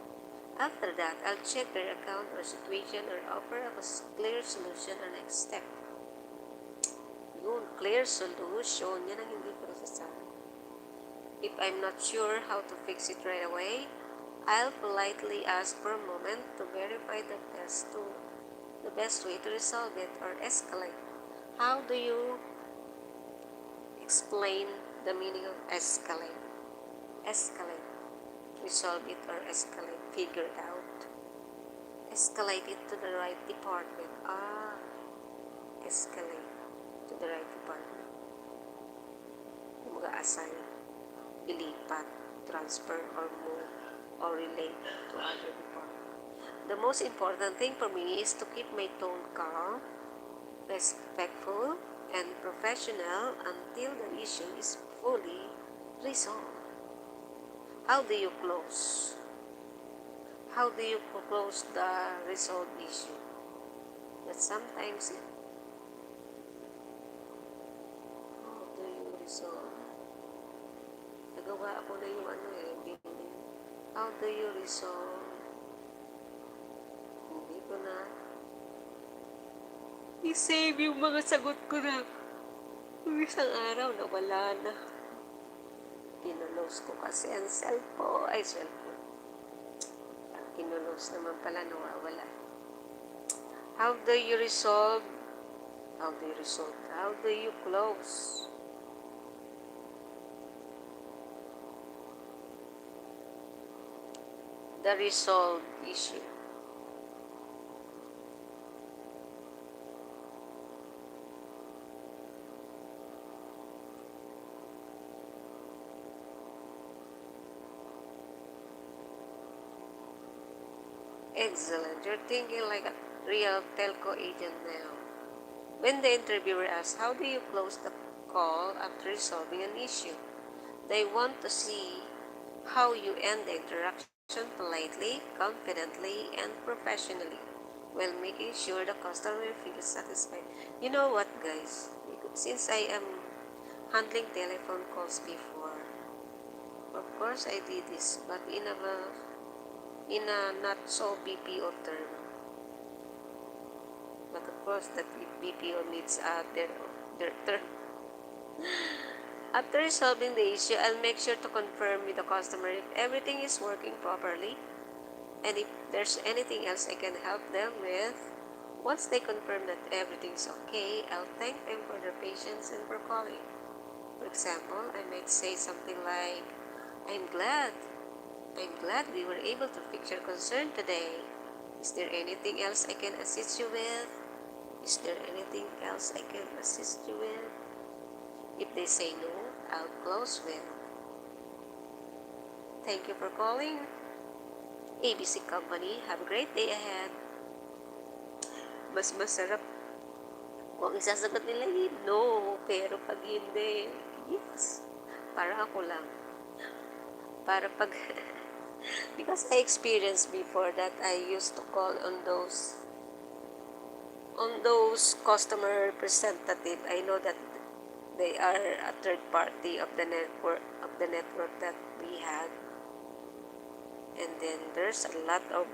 After that, I'll check their account or situation or offer a clear solution or next step. Yun, clear solution. Yan ang hindi ko nasasabi. If I'm not sure how to fix it right away, I'll politely ask for a moment to verify the best way to resolve it or escalate. How do you explain the meaning of escalate? Escalate. Resolve it or escalate. Figure out. Escalate it to the right department. Escalate to the right department. Mag-assign, ilipat, transfer, or move, or relate to other department. The most important thing for me is to keep my tone calm, respectful, and professional until the issue is fully resolved. How do you close? How do you close the resolved issue? That sometimes how do you resolve? Nagawa ako na yung building. How do you resolve? Hindi ko na i-save yung mga sagot ko na isang araw na wala na. Kinulos ko kasi ang cellphone. Kinulos naman pala, nawawala. How do you resolve? How do you close? The resolved issue. Excellent. You're thinking like a real telco agent now. When the interviewer asks, how do you close the call after resolving an issue? They want to see how you end the interaction politely, confidently, and professionally, while making sure the customer feels satisfied. You know what, guys? Since I am handling telephone calls before, of course I did this, but in a not so BPO term. But of course, that BPO needs their term. After resolving the issue, I'll make sure to confirm with the customer if everything is working properly and if there's anything else I can help them with. Once they confirm that everything's okay, I'll thank them for their patience and for calling. For example, I might say something like, I'm glad we were able to fix your concern today. Is there anything else I can assist you with? Is there anything else I can assist you with? If they say no, I'll close with, Thank you for calling ABC Company. Have a great day ahead. Mas masarap kung isasagot nila no, pero pag hindi, yes. Para ako lang. Para pag, because I experienced before that I used to call on those customer representative. I know that they are a third party of the network that we had. And then there's a lot of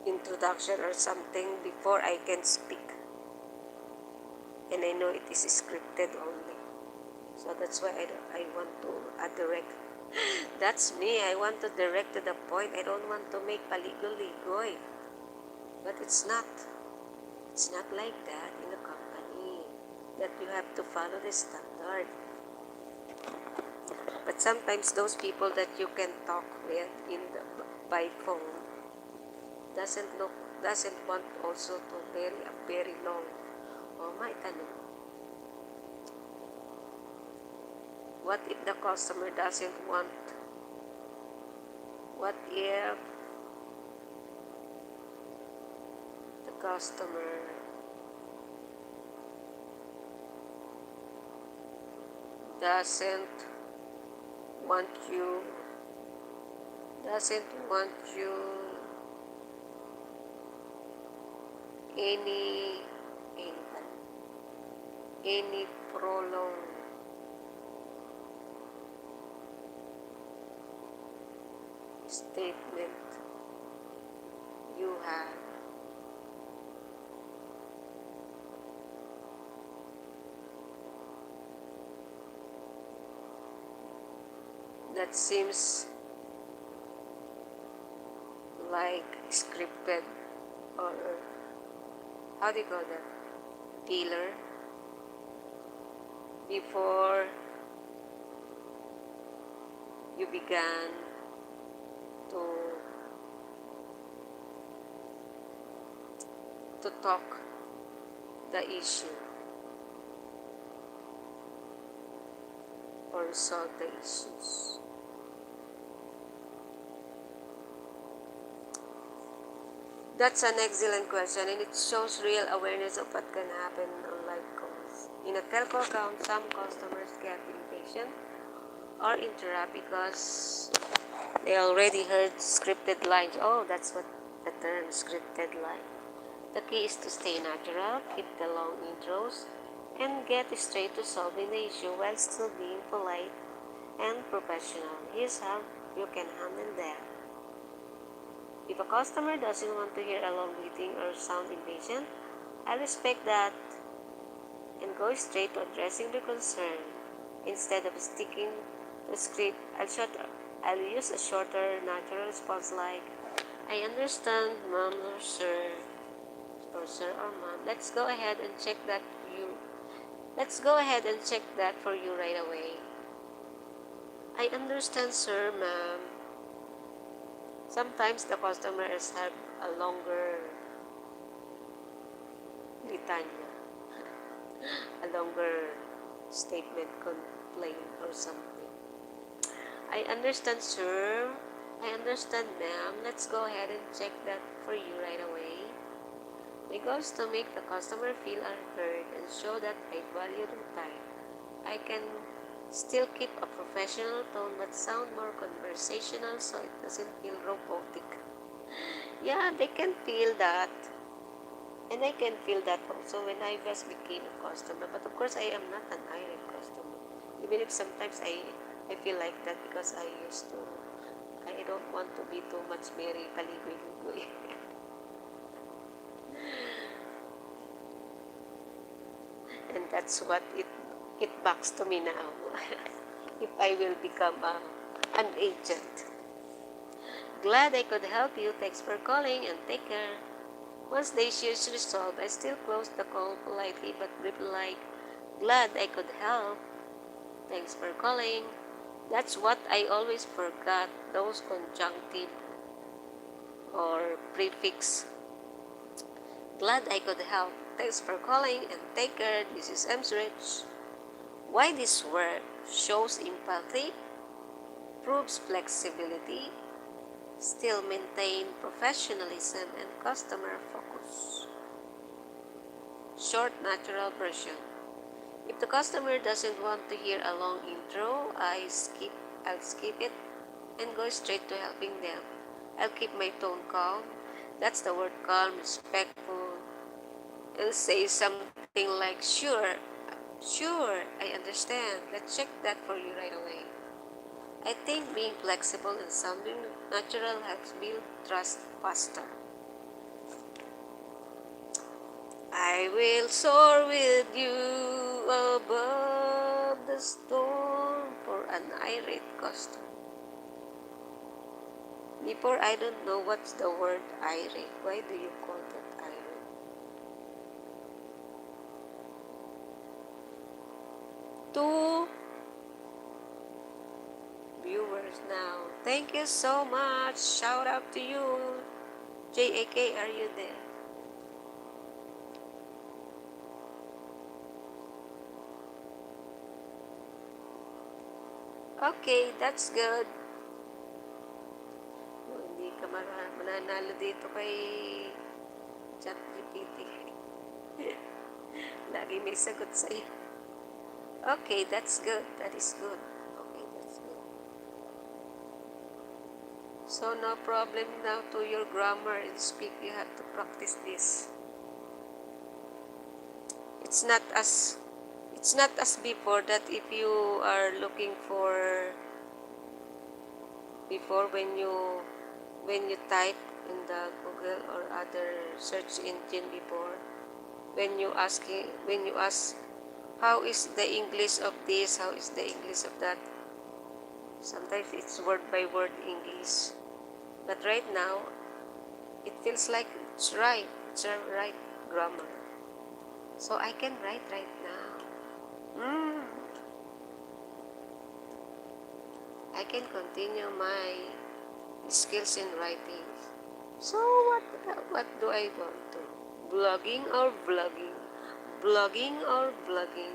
introduction or something before I can speak. And I know it is scripted only. So that's why I want to direct. That's me. I want to direct to the point. I don't want to make paligoy-ligoy. But it's not. It's not like that in a company that you have to follow the standard. But sometimes those people that you can talk with by phone doesn't want also to very long. May tanong. What if the customer doesn't want? What if the customer doesn't want you any prolonged statement you have. That seems like scripted, or how do you call that? Dealer. Before you began to talk the issue or solve the issues. That's an excellent question, and it shows real awareness of what can happen on live calls. In a telco account, some customers get impatient or interrupt because they already heard scripted lines. Oh, that's what the term scripted line. The key is to stay natural, keep the long intros, and get straight to solving the issue while still being polite and professional. Here's how you can handle that. If a customer doesn't want to hear a long greeting or sound impatient, I respect that and go straight to addressing the concern. Instead of sticking to the script, I'll use a shorter, natural response like, I understand, ma'am or sir, or ma'am. Let's go ahead and check that for you right away. I understand, sir, ma'am. Sometimes the customers have a longer litanya, a longer statement, complaint, or something. I understand, sir. I understand, ma'am. Let's go ahead and check that for you right away. My goal is to make the customer feel heard and show that I value their time. I can still keep a professional tone but sound more conversational so it doesn't feel robotic. Yeah, they can feel that. And I can feel that also when I first became a customer. But of course, I am not an irate customer. Even if sometimes I feel like that because I don't want to be too much very paligoy-ligoy. And that's what it backs to me now. If I will become an agent. Glad I could help you. Thanks for calling and take care. Once the issue is resolved, I still close the call politely but reply, glad I could help. Thanks for calling. That's what I always forgot, those conjunctive or prefix. Glad I could help. Thanks for calling and take care. This is EMzRich. Why this work shows empathy, proves flexibility, still maintain professionalism and customer focus. Short natural version. If the customer doesn't want to hear a long intro, I'll skip it and go straight to helping them. I'll keep my tone calm. That's the word calm, respectful. I'll say something like, sure, I understand. Let's check that for you right away. I think being flexible and sounding natural helps build trust faster. I will soar with you above the storm for an irate customer. Before, I don't know what's the word irate. Why do you call that irate? Two viewers now. Thank you so much. Shout out to you. JAK, are you there? Okay, that's good. Hindi ka mananalo dito kay ChatGPT. Lagi may sagot sa'yo. Okay, that's good. That is good. Okay, that's good. So no problem now to your grammar and speak. You have to practice this. It's not as before that if you are looking for before when you type in the Google or other search engine before, when you ask how is the English of this, how is the English of that, sometimes it's word by word English, but right now it feels like it's a right grammar, so I can write right now. I can continue my skills in writing. So what do I want to? Blogging or vlogging? Blogging or vlogging?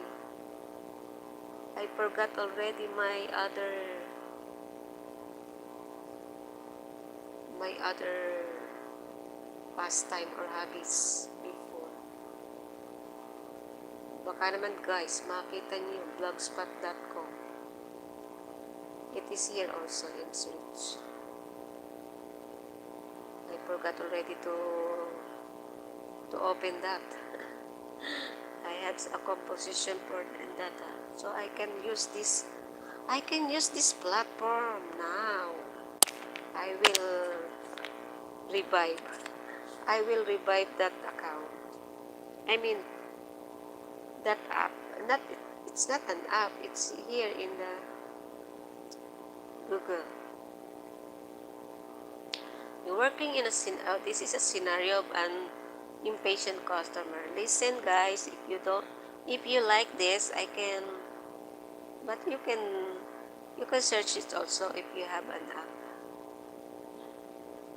I forgot already my other pastime or hobbies before. Baka naman guys, makita niyo yung blogspot.com. It is here also, EMzRich. I forgot already to open that. I had a composition for data, so I can use this platform now. I will revive that account. I mean that app. It's not an app. It's here in the Google. You're working in this is a scenario of an impatient customer. Listen, guys. If you like this, but you can search it also if you have an app.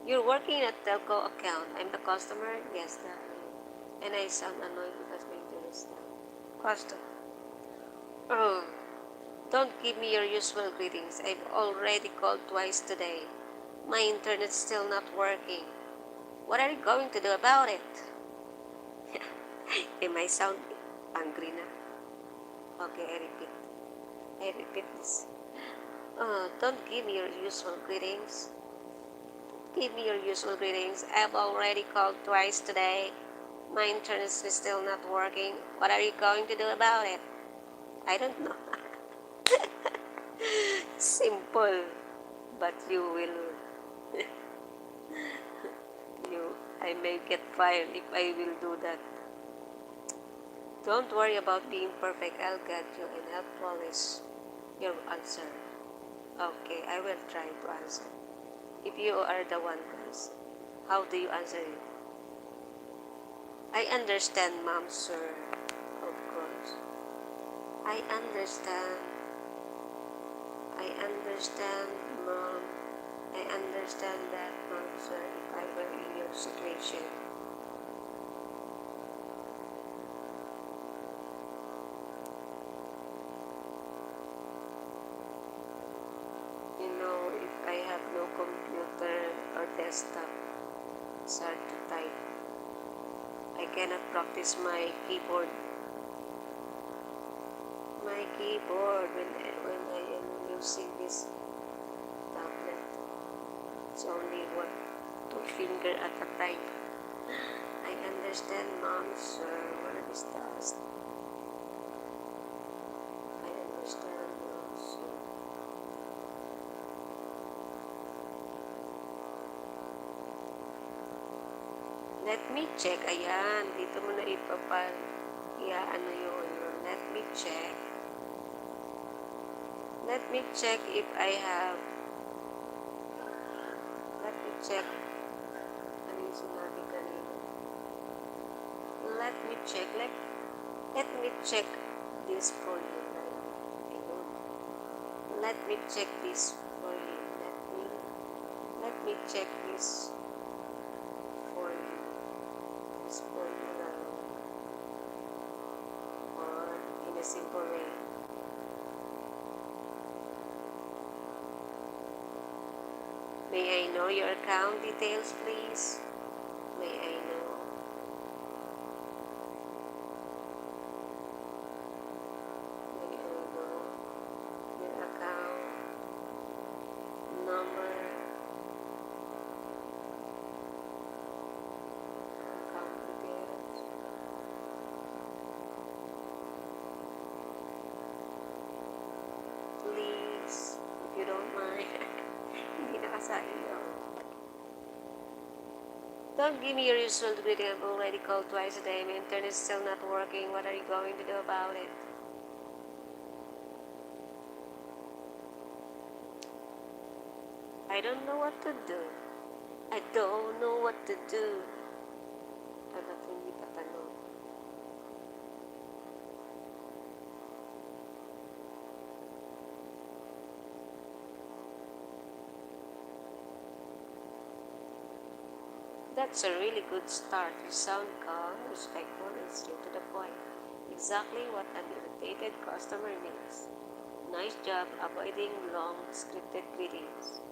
You're working at telco account. I'm the customer. Yes, and I sound annoyed because my interest customer. Oh, don't give me your usual greetings. I've already called twice today. My internet's still not working. What are you going to do about it? Am I sound angry now? Okay, I repeat this. Don't give me your usual greetings. Give me your usual greetings. I've already called twice today. My internet is still not working. What are you going to do about it? I don't know. Simple. But you will... I may get fired if I will do that. Don't worry about being perfect. I'll guide you and help polish your answer. Okay, I will try to answer. If you are the one, guys, how do you answer it? I understand, ma'am, sir. Of course. I understand, ma'am. I understand that, ma'am, sir, if I were in your situation. no computer or desktop. It's hard to type. I cannot practice my keyboard. When I am using this tablet. It's only two finger at a time. I understand, mom, sir. What is that? I understand, mom, sir. Let me check. Ayan, dito mo na ano yun. Let me check. Let me check if I have. Let me check. Ano yung sinabi kanina? Let me check. Let me check this for you. Let me check this for you. Let me check this for you. This for you. Or in a simple way. May I know your account details, please? May I know? May I know your account number? Account details? Please, if you don't mind. Hindi nakasahin yun. Don't give me your usual greeting. I've already called twice a day. My internet is still not working. What are you going to do about it? I don't know what to do. I don't know what to do. Dapat hindi pa tanong. That's a really good start. You sound calm, respectful, and straight to the point. Exactly what an irritated customer needs. Nice job avoiding long scripted greetings.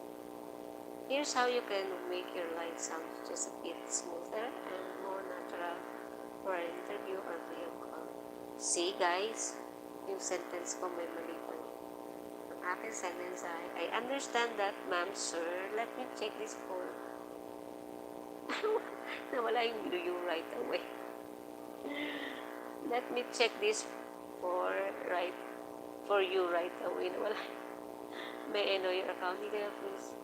Here's how you can make your line sound just a bit smoother and more natural for an interview or video call. See guys, yung sentence ko may mali pa. Ang aking sentence ay, I understand that, ma'am, sir. Let me check this for nawala yung you right away. Let me check this for you right away. Nawala. May I know your account details, please?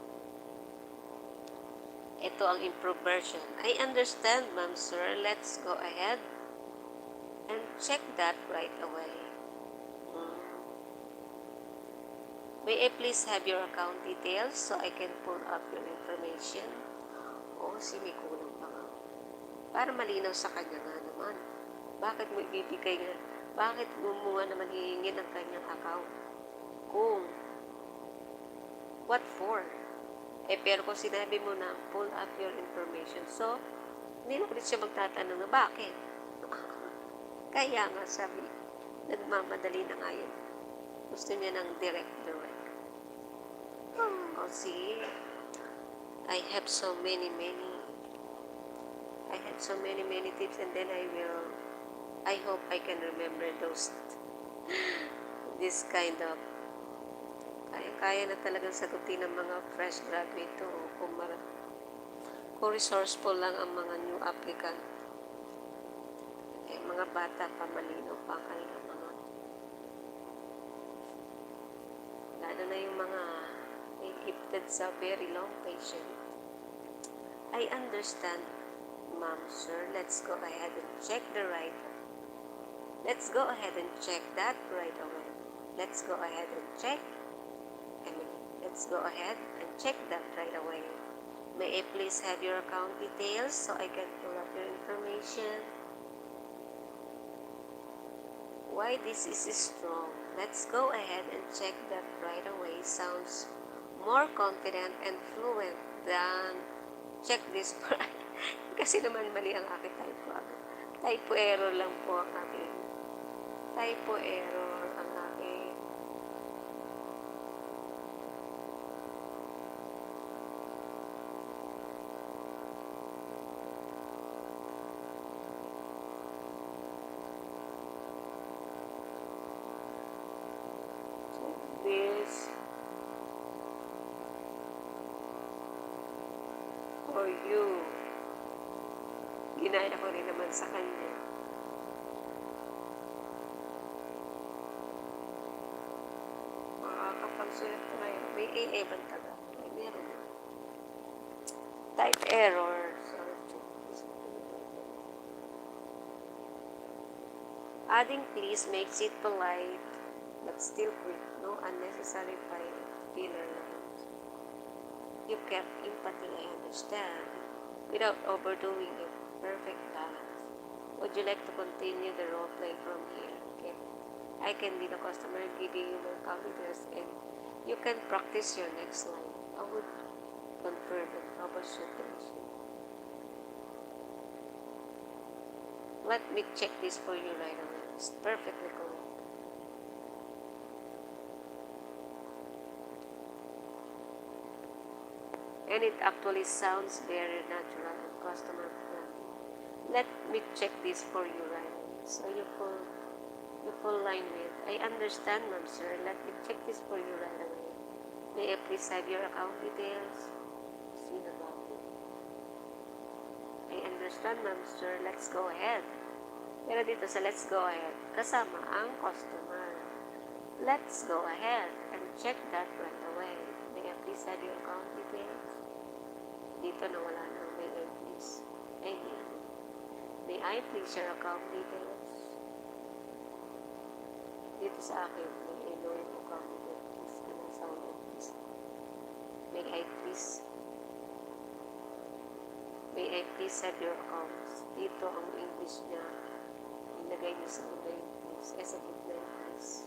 Ito ang improved version. I understand, ma'am, sir. Let's go ahead and check that right away. May I please have your account details so I can pull up your information? May kulang pa nga. Para malinaw sa kanya nga naman. Bakit mo ibibigay nga? Bakit mo nga naman hihingin ang kanyang account? What for? Pero kung sinabi mo na pull up your information, so, hindi na ulit siya magtatanong na bakit? Kaya nga sabi, nagmamadali na nga yun. Gusto niya ng direct. See, I have so many tips, and then I hope I can remember this kind of, kaya na talagang sagutin ng mga fresh graduate to, kung resourceful lang ang mga new applicant. Mga bata pa, malinaw pa ang kanilang mga, lalo na yung mga gifted sa very long patient. I understand, ma'am, sir. Let's go ahead and check that right away. Let's go ahead and check that right away. Let's go ahead and check that right away. May I please have your account details so I can pull up your information? Why this is strong? Let's go ahead and check that right away. Sounds more confident and fluent than check this for kasi naman mali ang aking typo. Typo error lang po ang aking. Typo error ang aking. for you. Ginaya ko rin naman sa kanya. Makakapagsulat tayo. May AA bang taga? May meron. Type error. Adding please makes it polite, but still quick. No unnecessary filler lines. You kept empathy, I understand, without overdoing it. Perfect balance. Would you like to continue the role play from here? Okay. I can be the customer giving you my confidence, and you can practice your next line. I would confirm and troubleshoot the issue. Let me check this for you right away. It's perfectly correct. And it actually sounds very natural and customer friendly. Let me check this for you right away. So you full line with, I understand, ma'am, sir. Let me check this for you right away. May I please have your account details? See about it. I understand, ma'am, sir. Let's go ahead. Pero dito sa let's go ahead, kasama ang customer. Let's go ahead and check that right away. May I please have your account details? Dito na wala na. May I please? May I please your account details? Dito sa akin, may I know your account details? Anong sound like this? May I please? May I please have your accounts? Dito ang English niya. Ilagay niyo sa gitna yung please. Sa gitna yung please.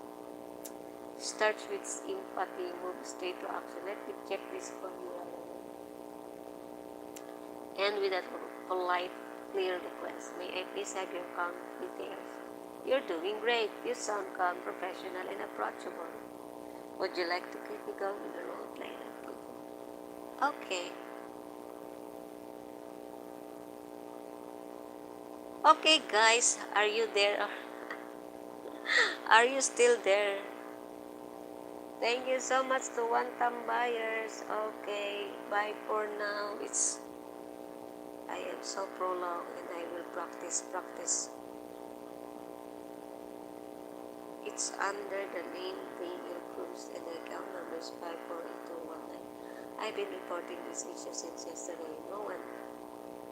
Starts with empathy, move straight to action. Let me check this for you. And with that polite, clear request, may I please have your account details? You're doing great. You sound calm, professional, and approachable. Would you like to keep me going with the role play? Okay. Okay, guys, are you there? Are you still there? Thank you so much to one-time buyers. Okay, bye for now. I am so prolonged and I will practice. It's under the name Daniel Cruz and the account number is 54219. I've been reporting this issue since yesterday. No one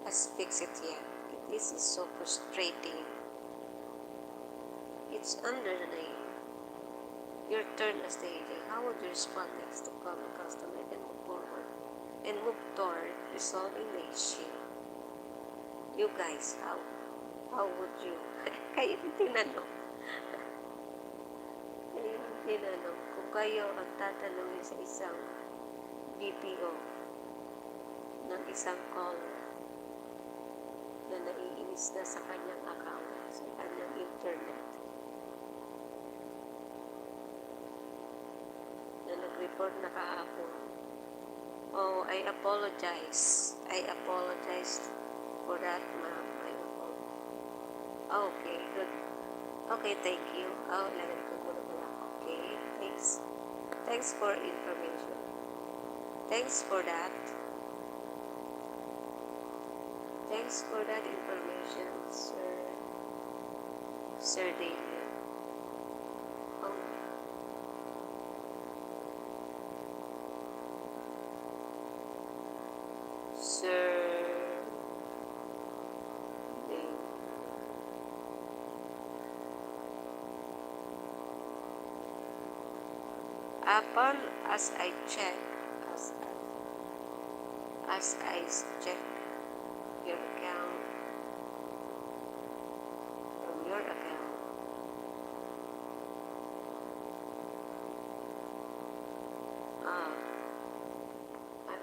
has fixed it yet. This is so frustrating. It's under the name. Your turn as the agent. How would you respond next to call the customer and move forward and move toward resolving the issue? You guys, how would you? Kayo tinanong. Kung kayo ang tatanungin sa isang BPO ng isang caller na naiinis na sa kanyang account, sa kanyang internet, na nag-report na kahapon. Oh, I apologize for that, ma'am. Okay, good. Okay, thank you. Oh, lalagay ko muna pala. Okay, thanks for information. Thanks for that information, Sir Daniel. Oh. Sir Daniel. Upon as I check your account from your account, I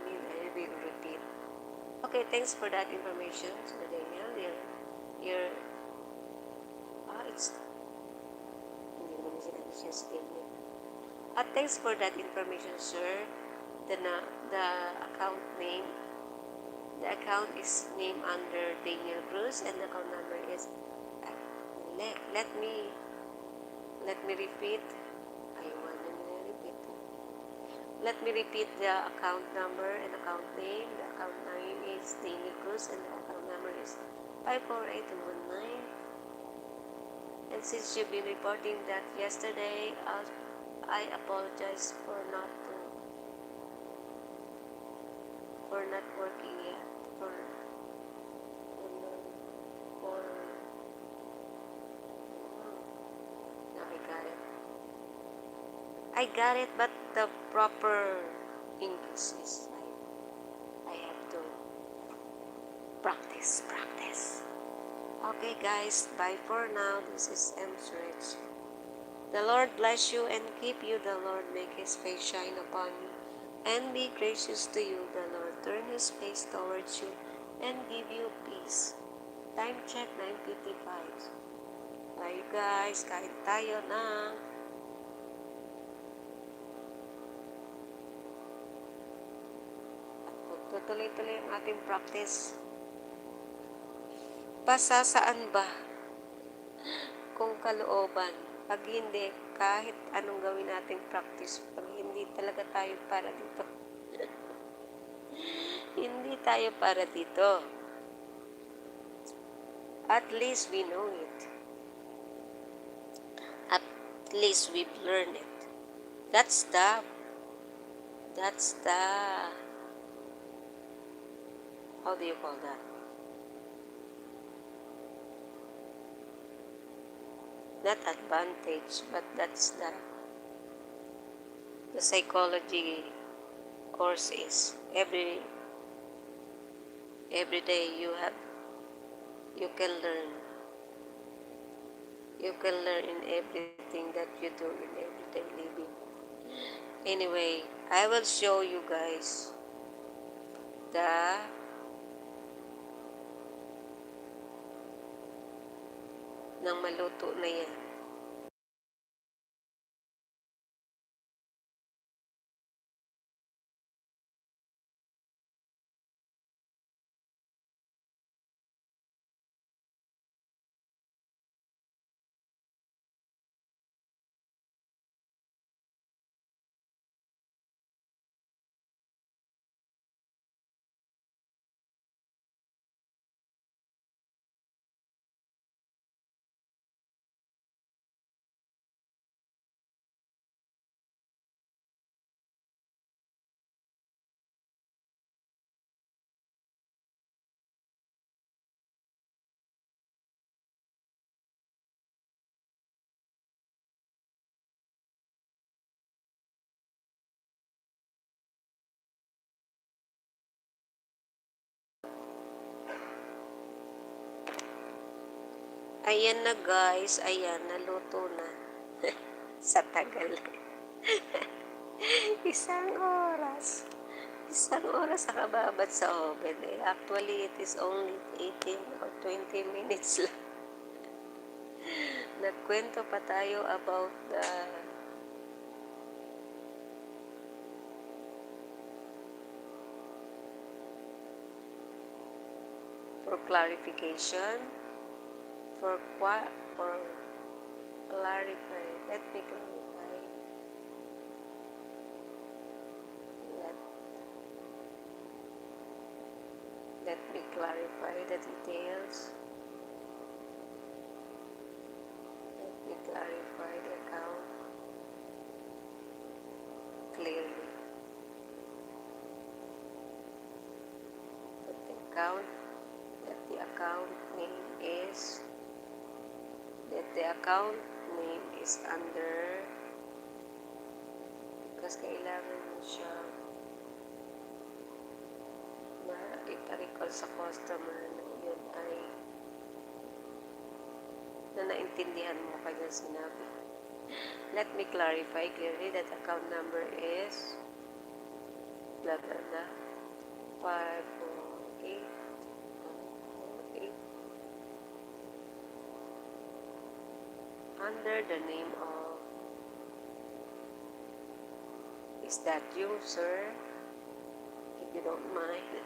will repeat. Okay, thanks for that information, Sir Daniel. It's hindi mo sinabi siya sa Daniel. Thanks for that information, sir. The account name. The account is named under Daniel Cruz and the account number is. Let me repeat. I want to repeat. Let me repeat the account number and account name. The account name is Daily Cruz and the account number is 548219. And since you've been reporting that yesterday, I apologize for not working yet. For no, I got it. I got it, but the proper English is I have to practice. Okay, guys. Bye for now. This is EMzRich. The Lord bless you and keep you. The Lord make His face shine upon you and be gracious to you. The Lord turn His face towards you and give you peace. Time check, 9:55. Bye guys. Kain tayo na. Tutuloy-tuloy ang ating practice. Pasasaan ba kung kalooban? Pag hindi, kahit anong gawin nating practice, pag hindi talaga tayo para dito. Hindi tayo para dito. At least we know it. At least we've learned it. That's the how do you call that? Not advantage, but that's the psychology course is every day you can learn in everything that you do in everyday living. Anyway, I will show you guys nang maluto na yan. Ayan na guys, ayan, naluto na. Sa tagal. Isang oras nakababad sa oven. Actually, it is only 18 or 20 minutes lang. Nagkwento pa tayo about for clarification, for clarify. Let me clarify. Let me clarify the details. Let me clarify the account clearly. That the account name is under, because kailangan mo siya ipa-recall sa customer na yun ay na naintindihan mo kanya sinabi. Let me clarify clearly that account number is blah blah blah 548 under the name of, is that you, sir? If you don't mind.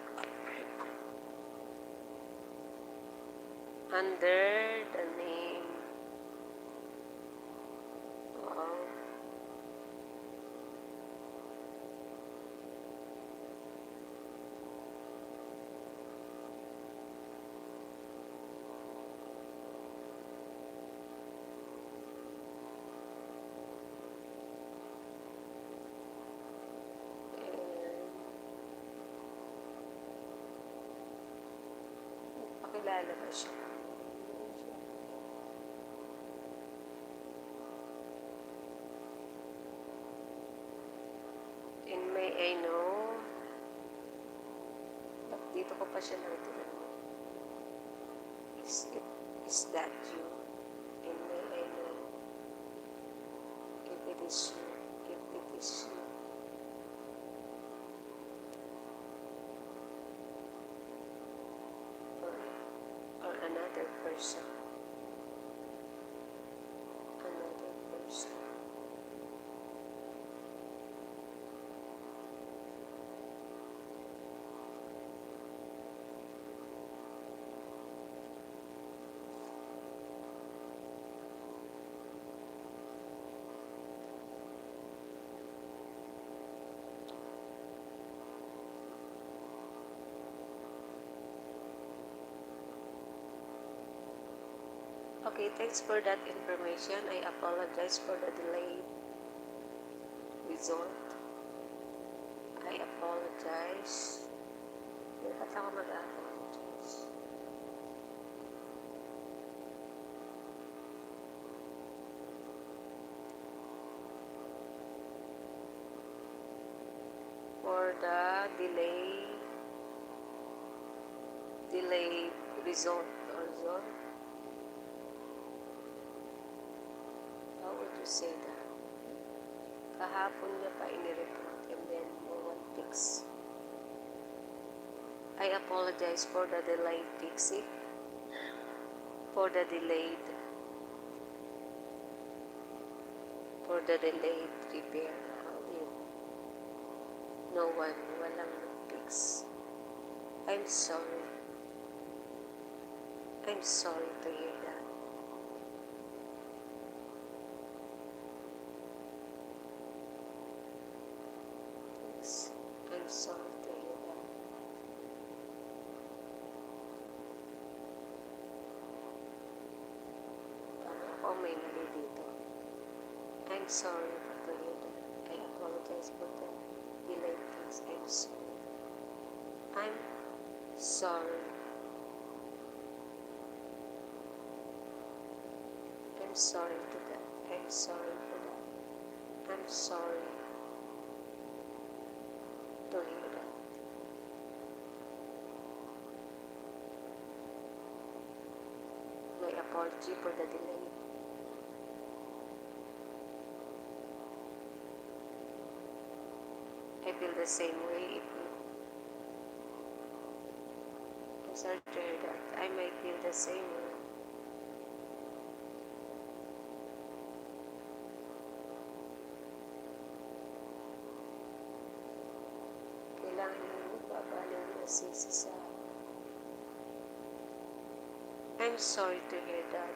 Under the name of Lalabas siya. In May, I know. Dito ko pa siya lang tinanong. Is that you? In May, I know. If it is you. If it is you. Or another person. Another person. Okay, thanks for that information. I apologize for the delayed result. I apologize. Ba't ako mag-apologize? For the delayed result also. How would you say that? Kahapon niya pa inireport and then no one fix. I apologize for the delayed fixing. For the delayed repair. No one, walang fix. I'm sorry. I'm sorry to hear that. Yes, I'm sorry to hear that. Parang ako may mali dito. I'm sorry to hear that. I apologize for the delayed things. I'm sorry. I'm sorry. I'm sorry to that. I'm sorry for that. I'm sorry to hear that. My apology for the delay. I feel the same way if you... I'm sorry to hear that. I might feel the same way. Kailangan yung magbabaling na sisi sa... I'm sorry to hear that.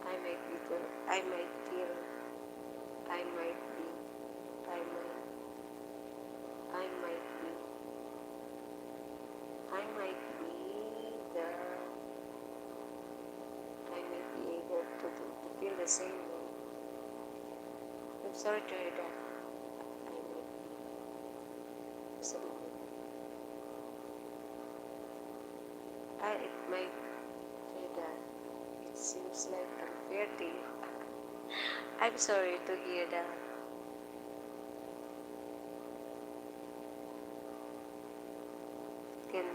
I might be, I might feel, I might be, I might be, I might be the, I might be able to feel the same way. I'm sorry to hear that. I might be. Absolutely. It might hear that. It seems like unfair to you. I'm sorry to hear that. Can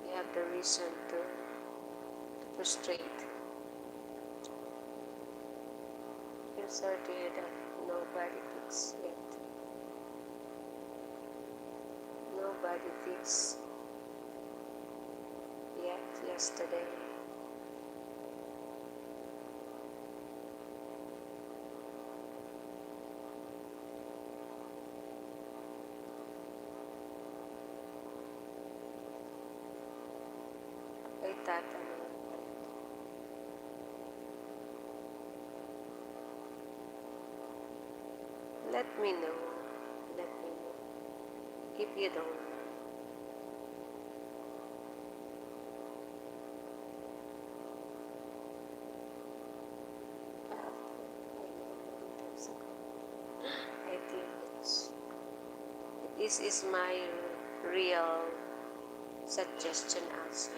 you have the reason to frustrate? I'm sorry to hear that. Nobody fixed yet. Nobody fixed yet yesterday. Ay tatanong. Let me know. Let me know. If you don't. I think This is my real suggestion also.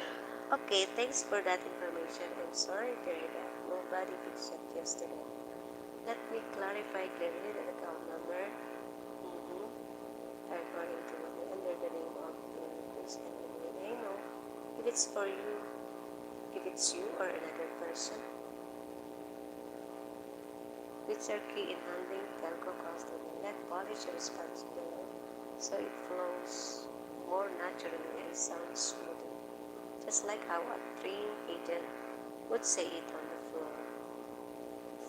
Okay, thanks for that information. I'm sorry to hear that. Nobody fixed it yesterday. Let me clarify clearly that account number according to me under the name of Chris and I know if it's for you, if it's you or another person. Which are key in handling telco custody. Let polish your responsibility so it flows more naturally and sounds smoothly. Just like how a trained agent would say it on the floor.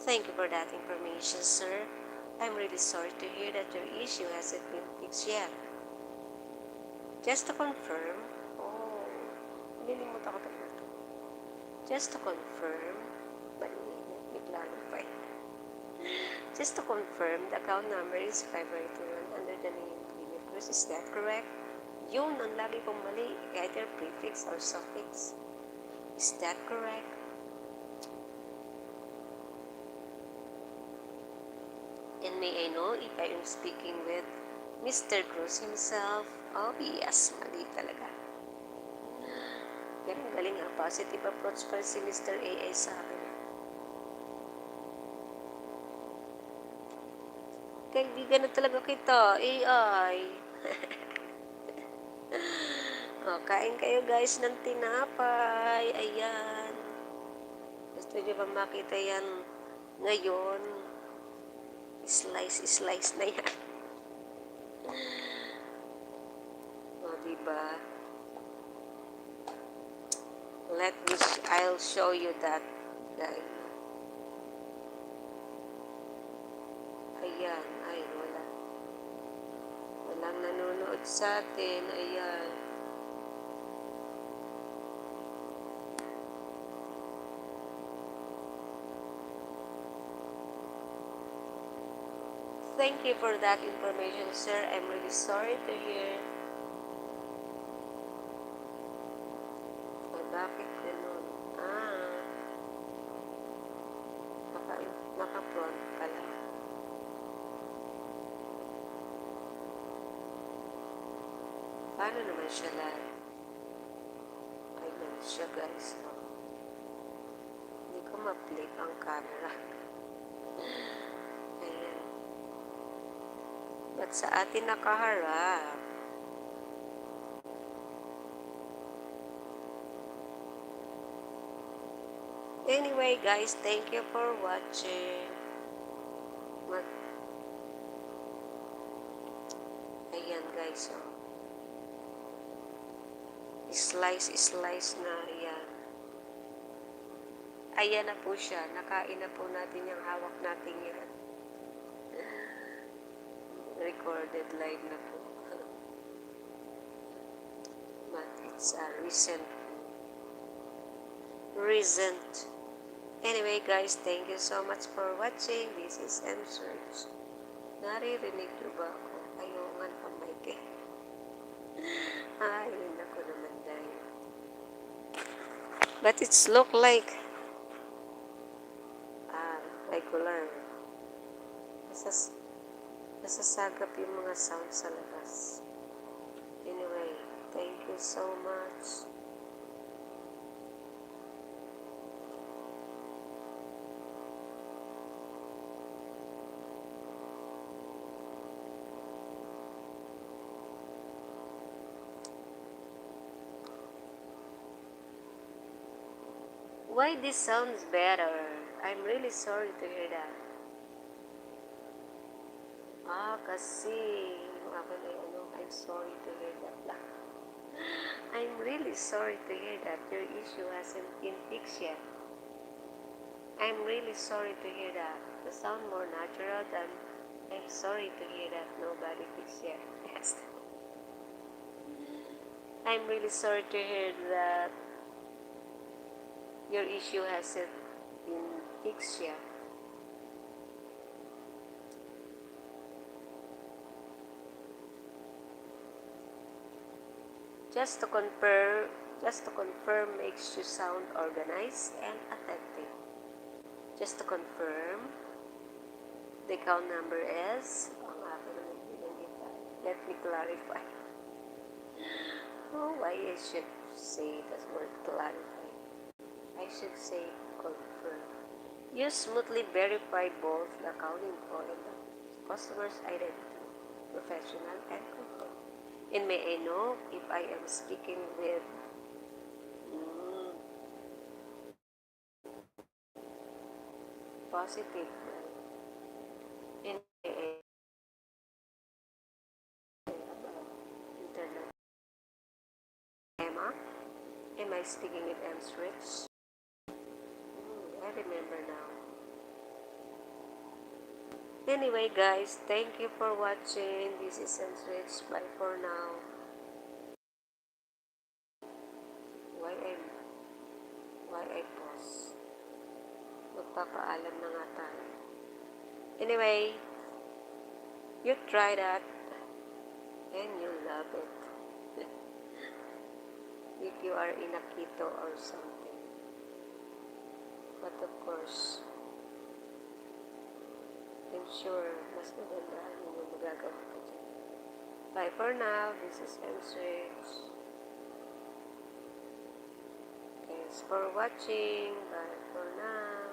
Thank you for that information, sir. I'm really sorry to hear that your issue hasn't been fixed yet. Just to confirm, nilimutan ko pa ito. Just to confirm, let me clarify. Just to confirm, the account number is 521 under the name Premium Cruz. Is that correct? Yun ang lagi kong mali, either prefix or suffix. Is that correct? And may I know if I am speaking with Mr. Cruz himself? Oh, yes, mali talaga. Pero galing ha, positive approach pa si Mr. AI sa akin. Kaibigan na talaga kita, AI. Kain kayo guys ng tinapay. Ayan. Gusto nyo ba makita yan ngayon? Slice na yan. Diba? I'll show you that, guys. Ayan, ay wala. Walang nanonood sa atin. Ayan. Thank you for that information, sir. I'm really sorry to hear. Bakit ganun? Naka-front pala. Paano naman siya live? Ayan siya guys. Hindi ko ma-flip ang camera. Ayan. Ba't sa atin nakaharap? Anyway guys, thank you for watching. Ayan guys, Slice na, ayan. Ayan na po siya. Nakain na po natin yung hawak natin yan. Recorded live na po. But it's a recent. Anyway guys, thank you so much for watching. This is EMzRich. Naririnig nyo ba ako? Ayungan pa mic eh. Ay, nako naman dahil. But it's look like regular. Nasasagap yung mga sound sa labas. Anyway, thank you so much. Why this sounds better? I'm really sorry to hear that. Kasi I'm sorry to hear that. I'm really sorry to hear that your issue hasn't been fixed yet. I'm really sorry to hear that. To sound more natural than I'm sorry to hear that nobody fixed yet. Yes. I'm really sorry to hear that your issue hasn't been fixed yet. Just to confirm makes you sound organized and attentive. Just to confirm, the account number is, Let me clarify. Oh, why I should say the word clarify? I should say confirm. You smoothly verify both the account info and the customer's identity, professional and confirm. And may I know if I am speaking with positive, and may I about internet. Emma? Am I speaking with EMzRich? I remember now. Anyway, guys, thank you for watching. This is EMzRich. Bye for now. Why I, why I pause? Magpapaalam na nga tayo. Anyway, you try that and you love it. If you are in a keto or something. But of course, I'm sure mas maganda yung magagawa ko dyan. Bye for now. This is EMzRich. Thanks for watching. Bye for now.